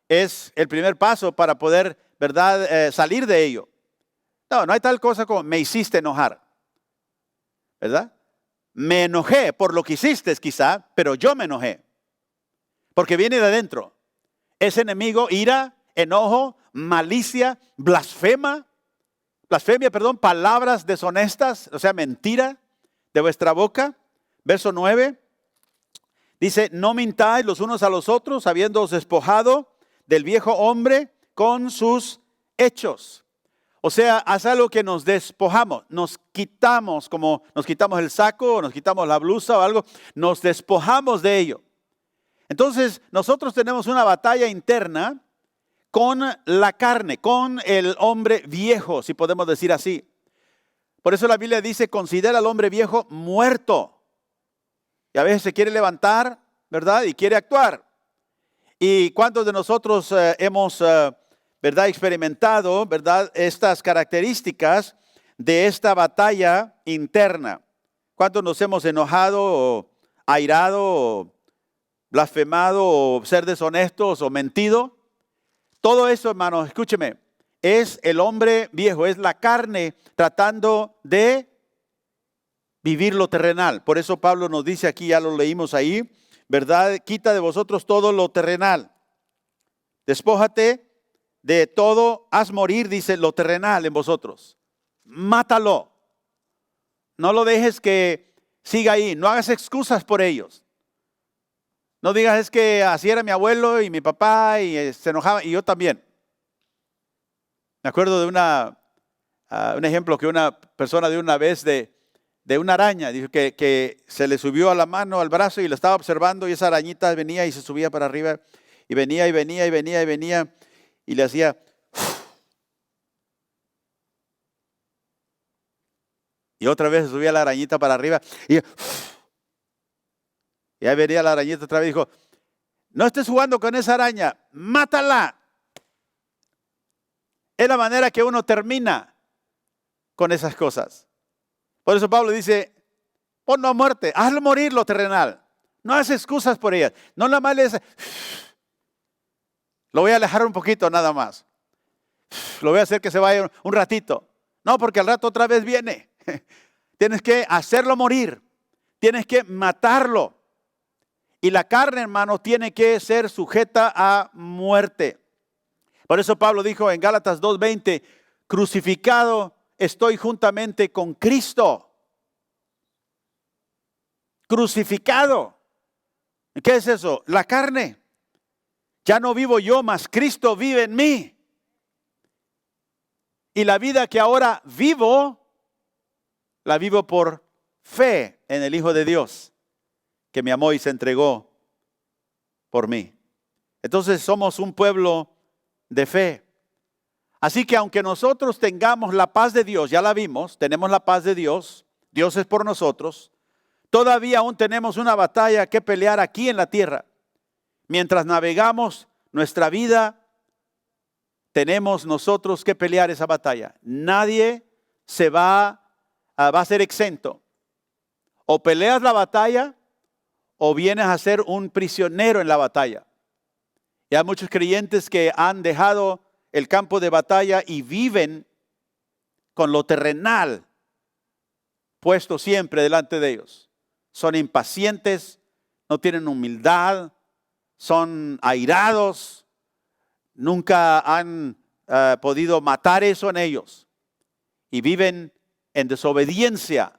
S1: es el primer paso para poder, ¿verdad?, salir de ello. No hay tal cosa como me hiciste enojar. ¿Verdad? Me enojé por lo que hiciste quizá, pero yo me enojé. Porque viene de adentro. Es enemigo, ira, enojo, malicia, blasfemia, palabras deshonestas, o sea, mentira de vuestra boca. Verso 9. Dice, no mintáis los unos a los otros, habiéndoos despojado del viejo hombre con sus hechos. O sea, haz algo que nos despojamos, nos quitamos, como nos quitamos el saco, o nos quitamos la blusa o algo, nos despojamos de ello. Entonces, nosotros tenemos una batalla interna con la carne, con el hombre viejo, si podemos decir así. Por eso la Biblia dice, considera al hombre viejo muerto. Y a veces se quiere levantar, ¿verdad? Y quiere actuar. ¿Y cuántos de nosotros hemos, verdad, experimentado, verdad, estas características de esta batalla interna? ¿Cuántos nos hemos enojado o airado o blasfemado o ser deshonestos o mentido? Todo eso, hermanos, escúcheme, es el hombre viejo, es la carne tratando de vivir lo terrenal. Por eso Pablo nos dice aquí, ya lo leímos ahí, ¿verdad? Quita de vosotros todo lo terrenal. Despójate de todo, haz morir, dice, lo terrenal en vosotros. Mátalo. No lo dejes que siga ahí. No hagas excusas por ellos. No digas, es que así era mi abuelo y mi papá y se enojaba y yo también. Me acuerdo de un ejemplo que una persona dio una vez de una araña. Dijo que se le subió a la mano, al brazo y la estaba observando y esa arañita venía y se subía para arriba y venía y venía y venía y venía y le hacía... Y otra vez subía la arañita para arriba y ahí venía la arañita otra vez y dijo, no estés jugando con esa araña, mátala. Es la manera que uno termina con esas cosas. Por eso Pablo dice, ponlo a muerte, hazlo morir lo terrenal. No hagas excusas por ellas. No nada más le dices, lo voy a alejar un poquito nada más. Lo voy a hacer que se vaya un ratito. No, porque al rato otra vez viene. Tienes que hacerlo morir. Tienes que matarlo. Y la carne, hermano, tiene que ser sujeta a muerte. Por eso Pablo dijo en Gálatas 2:20, crucificado estoy juntamente con Cristo. Crucificado. ¿Qué es eso? La carne. Ya no vivo yo, mas Cristo vive en mí. Y la vida que ahora vivo, la vivo por fe en el Hijo de Dios, que me amó y se entregó por mí. Entonces somos un pueblo de fe. Así que aunque nosotros tengamos la paz de Dios, ya la vimos, tenemos la paz de Dios, Dios es por nosotros, todavía aún tenemos una batalla que pelear aquí en la tierra. Mientras navegamos nuestra vida, tenemos nosotros que pelear esa batalla. Nadie va a ser exento. O peleas la batalla o vienes a ser un prisionero en la batalla. Y hay muchos creyentes que han dejado el campo de batalla y viven con lo terrenal puesto siempre delante de ellos. Son impacientes, no tienen humildad, son airados, nunca han podido matar eso en ellos y viven en desobediencia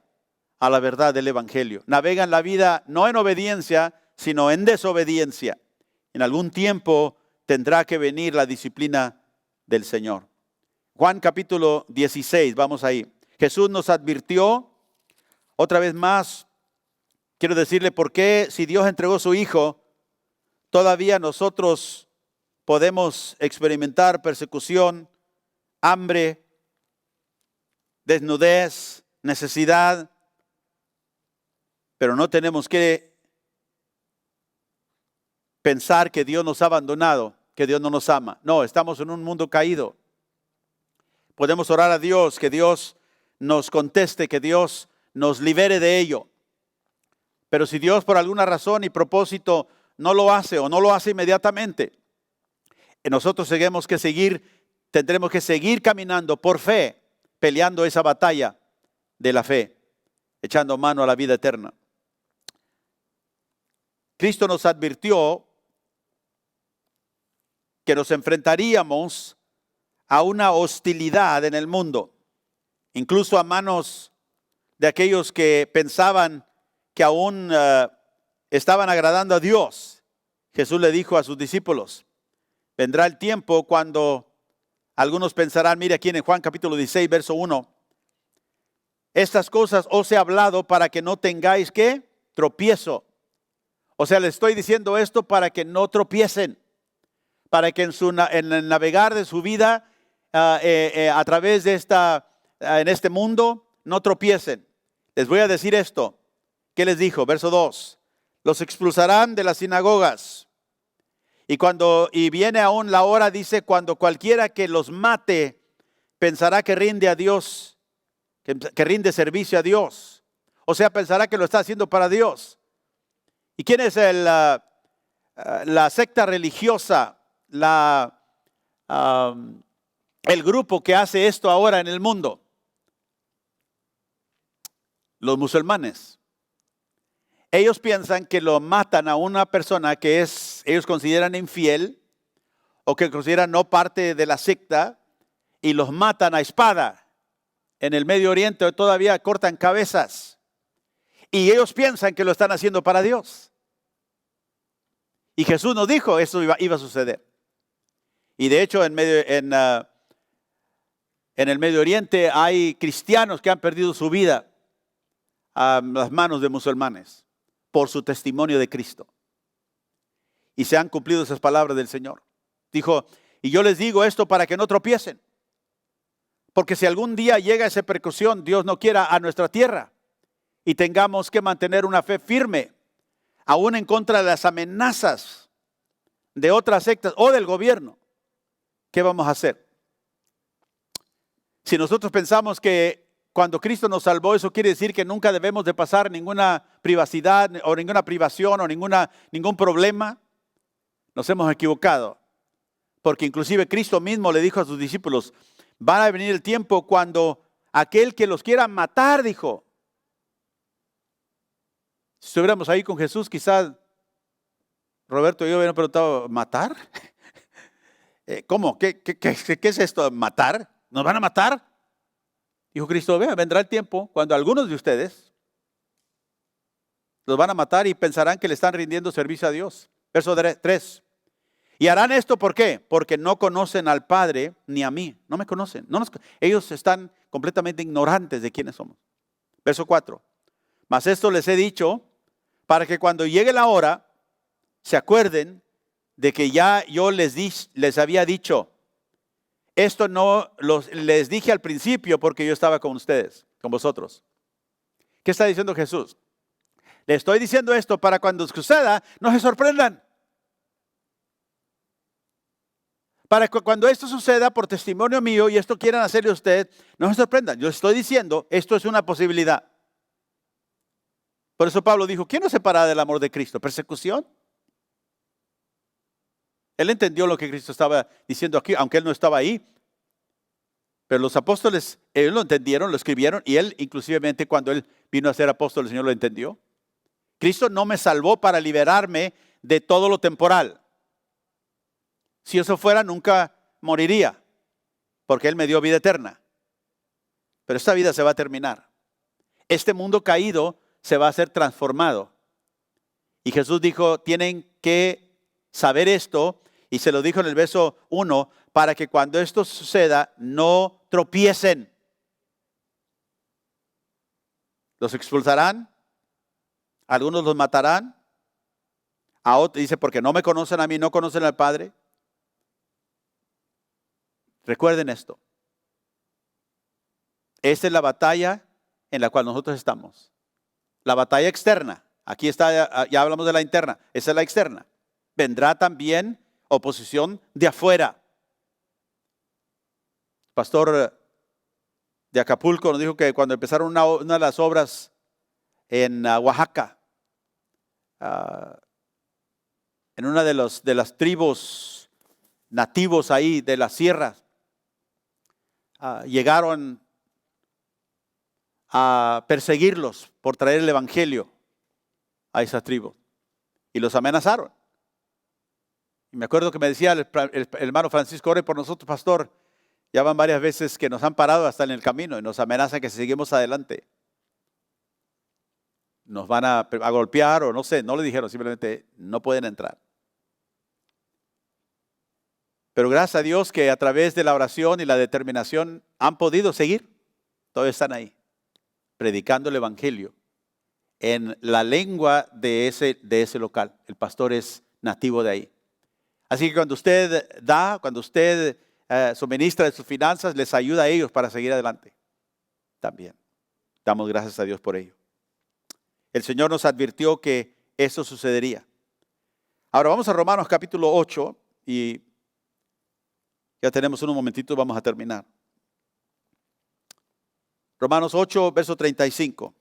S1: a la verdad del Evangelio. Navegan la vida no en obediencia, sino en desobediencia. En algún tiempo tendrá que venir la disciplina del Señor. Juan capítulo 16, vamos ahí. Jesús nos advirtió, otra vez más, quiero decirle por qué si Dios entregó a su Hijo, todavía nosotros podemos experimentar persecución, hambre, desnudez, necesidad, pero no tenemos que pensar que Dios nos ha abandonado, que Dios no nos ama. No, estamos en un mundo caído. Podemos orar a Dios, que Dios nos conteste, que Dios nos libere de ello. Pero si Dios por alguna razón y propósito no lo hace o no lo hace inmediatamente, nosotros tendremos que seguir caminando por fe, peleando esa batalla de la fe, echando mano a la vida eterna. Cristo nos advirtió que nos enfrentaríamos a una hostilidad en el mundo, incluso a manos de aquellos que pensaban que aún estaban agradando a Dios. Jesús le dijo a sus discípulos, vendrá el tiempo cuando algunos pensarán, mire aquí en Juan capítulo 16, verso 1, estas cosas os he hablado para que no tengáis ¿qué? Tropiezo. O sea, les estoy diciendo esto para que no tropiecen, para que en el navegar de su vida a través de en este mundo no tropiecen. Les voy a decir esto. ¿Qué les dijo? Verso 2. Los expulsarán de las sinagogas. Y viene aún la hora, dice, cuando cualquiera que los mate pensará que rinde a Dios, que rinde servicio a Dios. O sea, pensará que lo está haciendo para Dios. ¿Y quién es la secta religiosa, el grupo que hace esto ahora en el mundo? Los musulmanes. Ellos piensan que lo matan a una persona que ellos consideran infiel o que consideran no parte de la secta y los matan a espada. En el Medio Oriente todavía cortan cabezas y ellos piensan que lo están haciendo para Dios. Y Jesús nos dijo eso iba a suceder. Y de hecho en el Medio Oriente hay cristianos que han perdido su vida a las manos de musulmanes por su testimonio de Cristo. Y se han cumplido esas palabras del Señor. Dijo, y yo les digo esto para que no tropiecen. Porque si algún día llega esa persecución, Dios no quiera, a nuestra tierra, y tengamos que mantener una fe firme, aún en contra de las amenazas de otras sectas o del gobierno, ¿qué vamos a hacer? Si nosotros pensamos que cuando Cristo nos salvó, eso quiere decir que nunca debemos de pasar ninguna privacidad o ninguna privación o ningún problema, nos hemos equivocado. Porque inclusive Cristo mismo le dijo a sus discípulos, va a venir el tiempo cuando aquel que los quiera matar, dijo. Si estuviéramos ahí con Jesús, quizás Roberto y yo hubiéramos preguntado, ¿matar? ¿Cómo? ¿Qué es esto? ¿Matar? ¿Nos van a matar? Dijo Cristo, vea, vendrá el tiempo cuando algunos de ustedes los van a matar y pensarán que le están rindiendo servicio a Dios. Verso 3. Y harán esto, ¿por qué? Porque no conocen al Padre ni a mí. No me conocen. Ellos están completamente ignorantes de quiénes somos. Verso 4. Mas esto les he dicho para que cuando llegue la hora se acuerden de que ya yo les había dicho. Esto no les dije al principio porque yo estaba con ustedes, con vosotros. ¿Qué está diciendo Jesús? Le estoy diciendo esto para cuando suceda, no se sorprendan. Para que cuando esto suceda por testimonio mío y esto quieran hacerle a usted, no se sorprendan. Yo estoy diciendo, esto es una posibilidad. Por eso Pablo dijo, ¿quién nos separa del amor de Cristo? ¿Persecución? Él entendió lo que Cristo estaba diciendo aquí, aunque él no estaba ahí. Pero los apóstoles, ellos lo entendieron, lo escribieron, y él, inclusivemente, cuando él vino a ser apóstol, el Señor lo entendió. Cristo no me salvó para liberarme de todo lo temporal. Si eso fuera, nunca moriría, porque Él me dio vida eterna. Pero esta vida se va a terminar. Este mundo caído se va a ser transformado. Y Jesús dijo, tienen que saber esto, y se lo dijo en el verso 1, para que cuando esto suceda, no tropiecen. Los expulsarán, algunos los matarán, a otros, dice, porque no me conocen a mí, no conocen al Padre. Recuerden esto. Esta es la batalla en la cual nosotros estamos. La batalla externa. Aquí está, ya hablamos de la interna. Esa es la externa. Vendrá también oposición de afuera. El pastor de Acapulco nos dijo que cuando empezaron una de las obras en Oaxaca, en una de las tribus nativos ahí de las sierras, llegaron a perseguirlos por traer el evangelio a esa tribu y los amenazaron. Y me acuerdo que me decía el hermano Francisco, ore por nosotros, pastor. Ya van varias veces que nos han parado hasta en el camino y nos amenazan que si seguimos adelante nos van a golpear o no sé, no le dijeron, simplemente no pueden entrar. Pero gracias a Dios que a través de la oración y la determinación han podido seguir. Todavía están ahí, predicando el evangelio en la lengua de ese local. El pastor es nativo de ahí. Así que cuando usted cuando usted suministra de sus finanzas, les ayuda a ellos para seguir adelante. También damos gracias a Dios por ello. El Señor nos advirtió que eso sucedería. Ahora vamos a Romanos capítulo 8 y ya tenemos unos momentitos, vamos a terminar. Romanos 8, verso 35.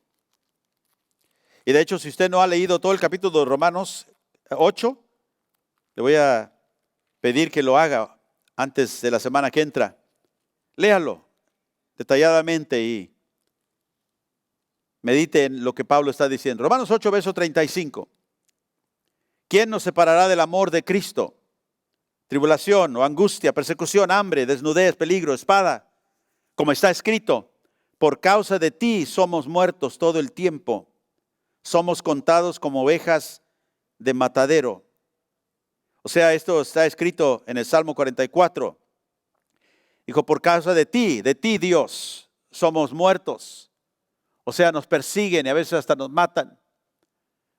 S1: Y de hecho, si usted no ha leído todo el capítulo de Romanos 8, le voy a pedir que lo haga antes de la semana que entra. Léalo detalladamente y medite en lo que Pablo está diciendo. Romanos 8, verso 35. ¿Quién nos separará del amor de Cristo? tribulación o angustia, persecución, hambre, desnudez, peligro, espada. Como está escrito, por causa de ti somos muertos todo el tiempo. Somos contados como ovejas de matadero. O sea, esto está escrito en el Salmo 44. Dijo, por causa de ti Dios, somos muertos. O sea, nos persiguen y a veces hasta nos matan.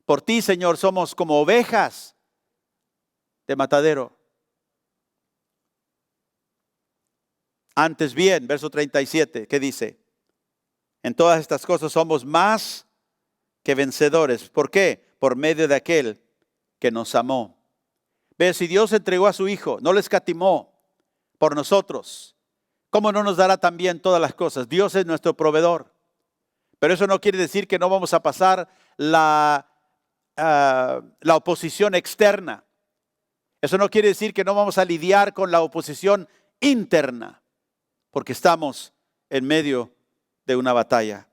S1: Por ti, Señor, somos como ovejas de matadero. Antes bien, verso 37, ¿qué dice? En todas estas cosas somos más que vencedores. ¿Por qué? Por medio de aquel que nos amó. Ve, si Dios entregó a su Hijo, no le escatimó por nosotros, ¿cómo no nos dará también todas las cosas? Dios es nuestro proveedor. Pero eso no quiere decir que no vamos a pasar la oposición externa. Eso no quiere decir que no vamos a lidiar con la oposición interna, porque estamos en medio de una batalla.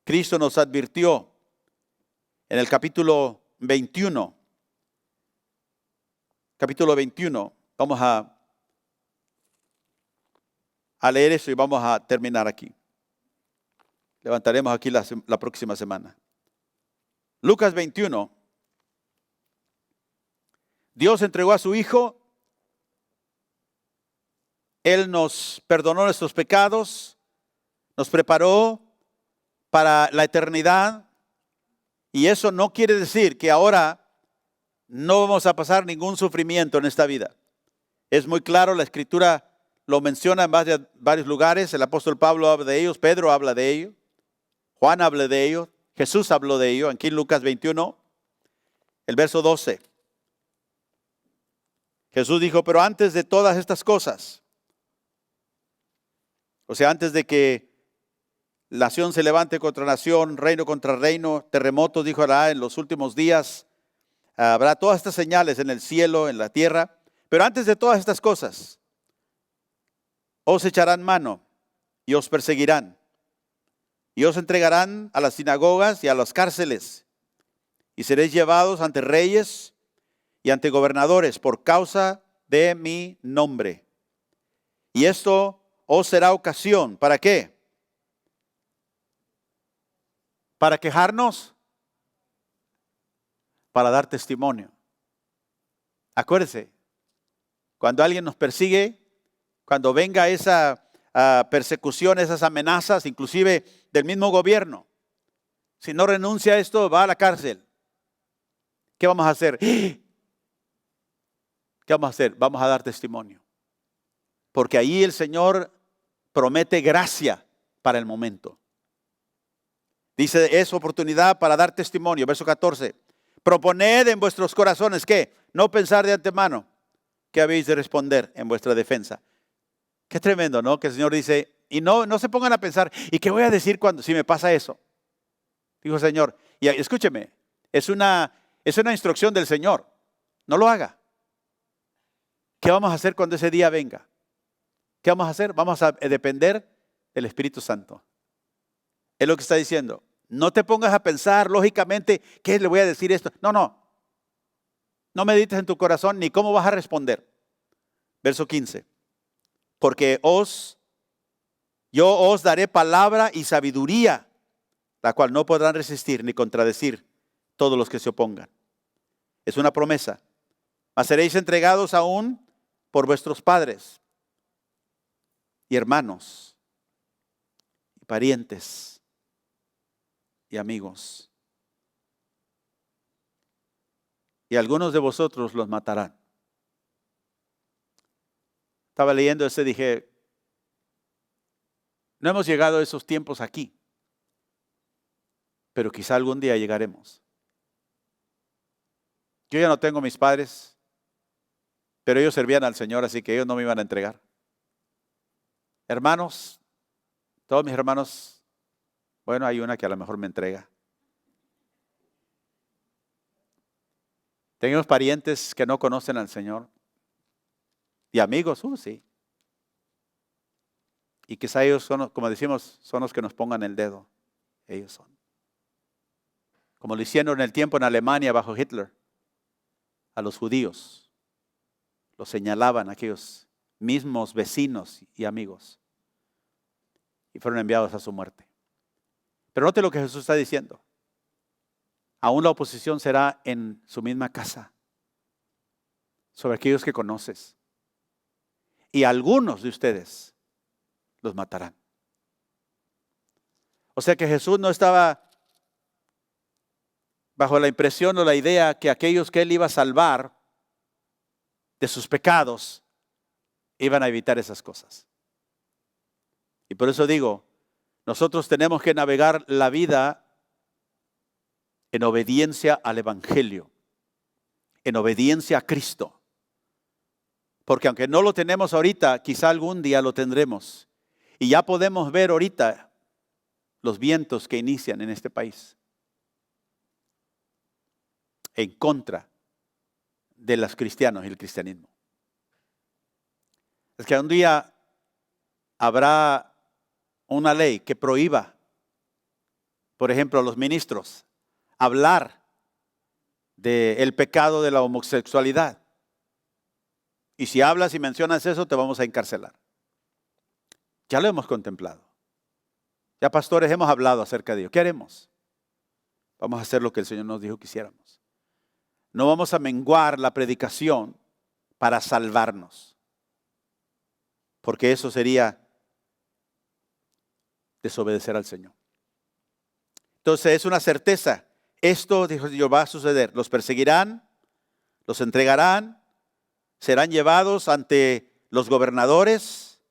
S1: Cristo nos advirtió en el capítulo 21. Capítulo 21. Vamos a leer eso y vamos a terminar aquí. Levantaremos aquí la próxima semana. Lucas 21. Dios entregó a su Hijo. Él nos perdonó nuestros pecados. Nos preparó para la eternidad. Y eso no quiere decir que ahora no vamos a pasar ningún sufrimiento en esta vida. Es muy claro, la Escritura lo menciona en varios lugares. El apóstol Pablo habla de ellos, Pedro habla de ello, Juan habla de ello, Jesús habló de ello. Aquí en Lucas 21, el verso 12. Jesús dijo, pero antes de todas estas cosas, o sea, antes de que nación se levante contra nación, reino contra reino, terremotos, dijo, hará en los últimos días. Habrá todas estas señales en el cielo, en la tierra. Pero antes de todas estas cosas, os echarán mano y os perseguirán. Y os entregarán a las sinagogas y a las cárceles. Y seréis llevados ante reyes y ante gobernadores por causa de mi nombre. Y esto os será ocasión, ¿para qué? ¿Para quejarnos? Para dar testimonio. Acuérdese, cuando alguien nos persigue, cuando venga esa persecución, esas amenazas, inclusive del mismo gobierno, si no renuncia a esto, va a la cárcel. ¿Qué vamos a hacer? ¿Qué vamos a hacer? Vamos a dar testimonio. Porque ahí el Señor promete gracia para el momento. Dice, es oportunidad para dar testimonio. Verso 14. Proponed en vuestros corazones, ¿qué? No pensar de antemano que habéis de responder en vuestra defensa. Qué tremendo, ¿no? Que el Señor dice, y no se pongan a pensar, ¿y qué voy a decir si me pasa eso? Dijo el Señor, y escúcheme, es una instrucción del Señor. No lo haga. ¿Qué vamos a hacer cuando ese día venga? ¿Qué vamos a hacer? Vamos a depender del Espíritu Santo. Es lo que está diciendo. No te pongas a pensar lógicamente, ¿qué le voy a decir esto? No. No medites en tu corazón ni cómo vas a responder. Verso 15. Porque yo os daré palabra y sabiduría, la cual no podrán resistir ni contradecir todos los que se opongan. Es una promesa. Mas seréis entregados aún por vuestros padres y hermanos y parientes y amigos. Y algunos de vosotros los matarán. Estaba leyendo ese, dije, no hemos llegado a esos tiempos aquí, pero quizá algún día llegaremos. Yo ya no tengo mis padres, pero ellos servían al Señor, así que ellos no me iban a entregar. Hermanos, todos mis hermanos, bueno, hay una que a lo mejor me entrega. Tenemos parientes que no conocen al Señor. Y amigos, sí. Y quizá ellos son, como decimos, son los que nos pongan el dedo. Ellos son. Como lo hicieron en el tiempo en Alemania bajo Hitler, a los judíos. Lo señalaban aquellos mismos vecinos y amigos. Y fueron enviados a su muerte. Pero note lo que Jesús está diciendo. Aún la oposición será en su misma casa, sobre aquellos que conoces. Y algunos de ustedes los matarán. O sea que Jesús no estaba bajo la impresión o la idea que aquellos que Él iba a salvar de sus pecados iban a evitar esas cosas. Y por eso digo, nosotros tenemos que navegar la vida en obediencia al Evangelio, en obediencia a Cristo. Porque aunque no lo tenemos ahorita, quizá algún día lo tendremos. Y ya podemos ver ahorita los vientos que inician en este país en contra de los cristianos y el cristianismo. Es que un día habrá una ley que prohíba, por ejemplo, a los ministros hablar del pecado de la homosexualidad. Y si hablas y mencionas eso, te vamos a encarcelar. Ya lo hemos contemplado. Ya pastores hemos hablado acerca de ello. ¿Qué haremos? Vamos a hacer lo que el Señor nos dijo que hiciéramos. No vamos a menguar la predicación para salvarnos. Porque eso sería desobedecer al Señor. Entonces es una certeza. Esto, dijo Dios, va a suceder. Los perseguirán, los entregarán, serán llevados ante los gobernadores,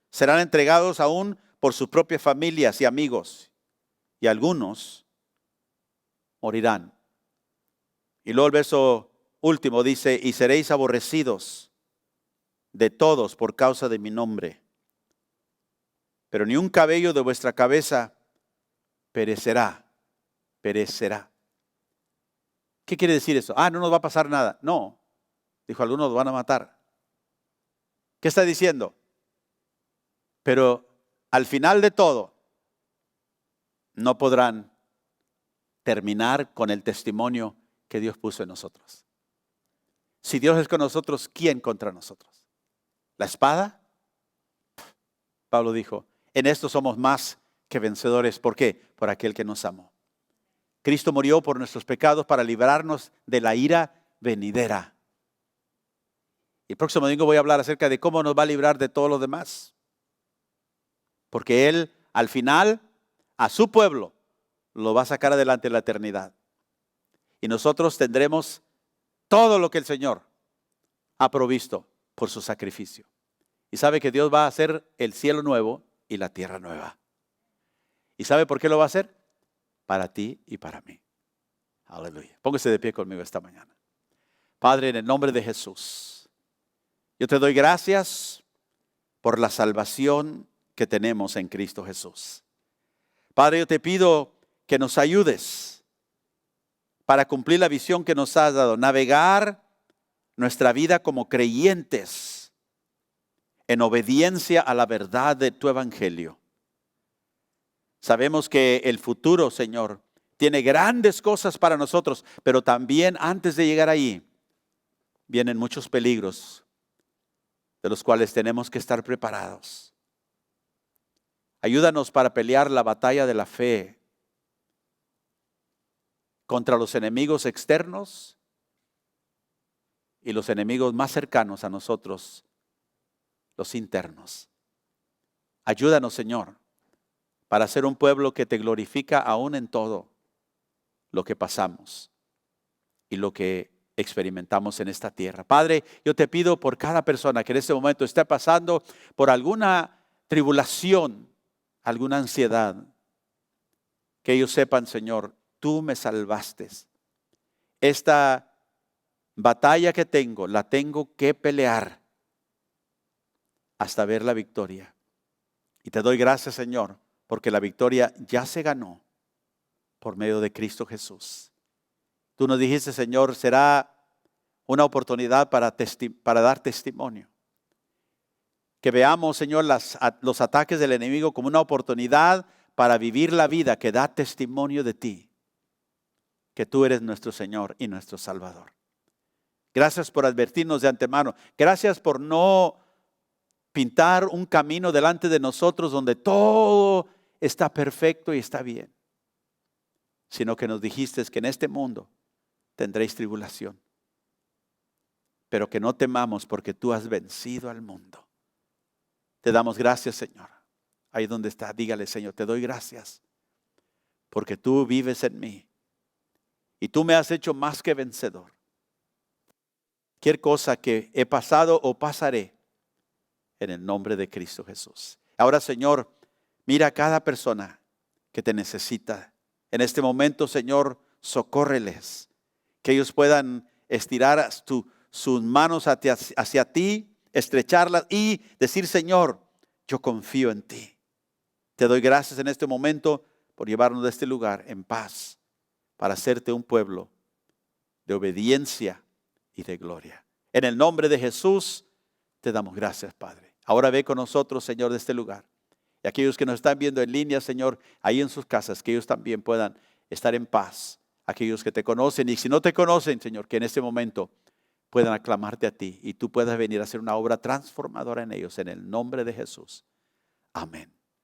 S1: serán entregados aún por sus propias familias y amigos. Y algunos morirán. Y luego el verso último dice, y seréis aborrecidos de todos por causa de mi nombre. Pero ni un cabello de vuestra cabeza perecerá. Perecerá. ¿Qué quiere decir eso? No nos va a pasar nada. No. Dijo, algunos nos van a matar. ¿Qué está diciendo? Pero al final de todo, no podrán terminar con el testimonio que Dios puso en nosotros. Si Dios es con nosotros, ¿quién contra nosotros? ¿La espada? Pablo dijo, en esto somos más que vencedores. ¿Por qué? Por aquel que nos amó. Cristo murió por nuestros pecados para librarnos de la ira venidera. El próximo domingo voy a hablar acerca de cómo nos va a librar de todo lo demás. Porque Él, al final, a su pueblo, lo va a sacar adelante en la eternidad. Y nosotros tendremos todo lo que el Señor ha provisto por su sacrificio. Y sabe que Dios va a hacer el cielo nuevo y la tierra nueva. ¿Y sabe por qué lo va a hacer? Para ti y para mí. Aleluya. Póngase de pie conmigo esta mañana. Padre, en el nombre de Jesús, yo te doy gracias por la salvación que tenemos en Cristo Jesús. Padre, yo te pido que nos ayudes para cumplir la visión que nos has dado, navegar nuestra vida como creyentes en obediencia a la verdad de tu evangelio. Sabemos que el futuro, Señor, tiene grandes cosas para nosotros, pero también antes de llegar ahí, vienen muchos peligros de los cuales tenemos que estar preparados. Ayúdanos para pelear la batalla de la fe contra los enemigos externos y los enemigos más cercanos a nosotros, los internos. Ayúdanos, Señor, para ser un pueblo que te glorifica aún en todo lo que pasamos y lo que experimentamos en esta tierra. Padre, yo te pido por cada persona que en este momento esté pasando por alguna tribulación, alguna ansiedad, que ellos sepan, Señor, tú me salvaste. Esta batalla que tengo, la tengo que pelear hasta ver la victoria. Y te doy gracias, Señor, porque la victoria ya se ganó por medio de Cristo Jesús. Tú nos dijiste, Señor, será una oportunidad para dar testimonio. Que veamos, Señor, los ataques del enemigo como una oportunidad para vivir la vida que da testimonio de ti. Que tú eres nuestro Señor y nuestro Salvador. Gracias por advertirnos de antemano. Gracias por no pintar un camino delante de nosotros donde todo está perfecto y está bien, sino que nos dijiste que en este mundo tendréis tribulación, pero que no temamos porque tú has vencido al mundo. Te damos gracias, Señor. Ahí donde está, dígale, Señor, te doy gracias porque tú vives en mí y tú me has hecho más que vencedor. Cualquier cosa que he pasado o pasaré, en el nombre de Cristo Jesús. Ahora, Señor, mira a cada persona que te necesita. En este momento, Señor, socórreles, que ellos puedan estirar sus manos hacia ti, estrecharlas y decir, Señor, yo confío en ti. Te doy gracias en este momento por llevarnos de este lugar en paz, para hacerte un pueblo de obediencia y de gloria. En el nombre de Jesús, te damos gracias, Padre. Ahora ve con nosotros, Señor, de este lugar. Y aquellos que nos están viendo en línea, Señor, ahí en sus casas, que ellos también puedan estar en paz. Aquellos que te conocen y si no te conocen, Señor, que en este momento puedan aclamarte a ti y tú puedas venir a hacer una obra transformadora en ellos, en el nombre de Jesús. Amén.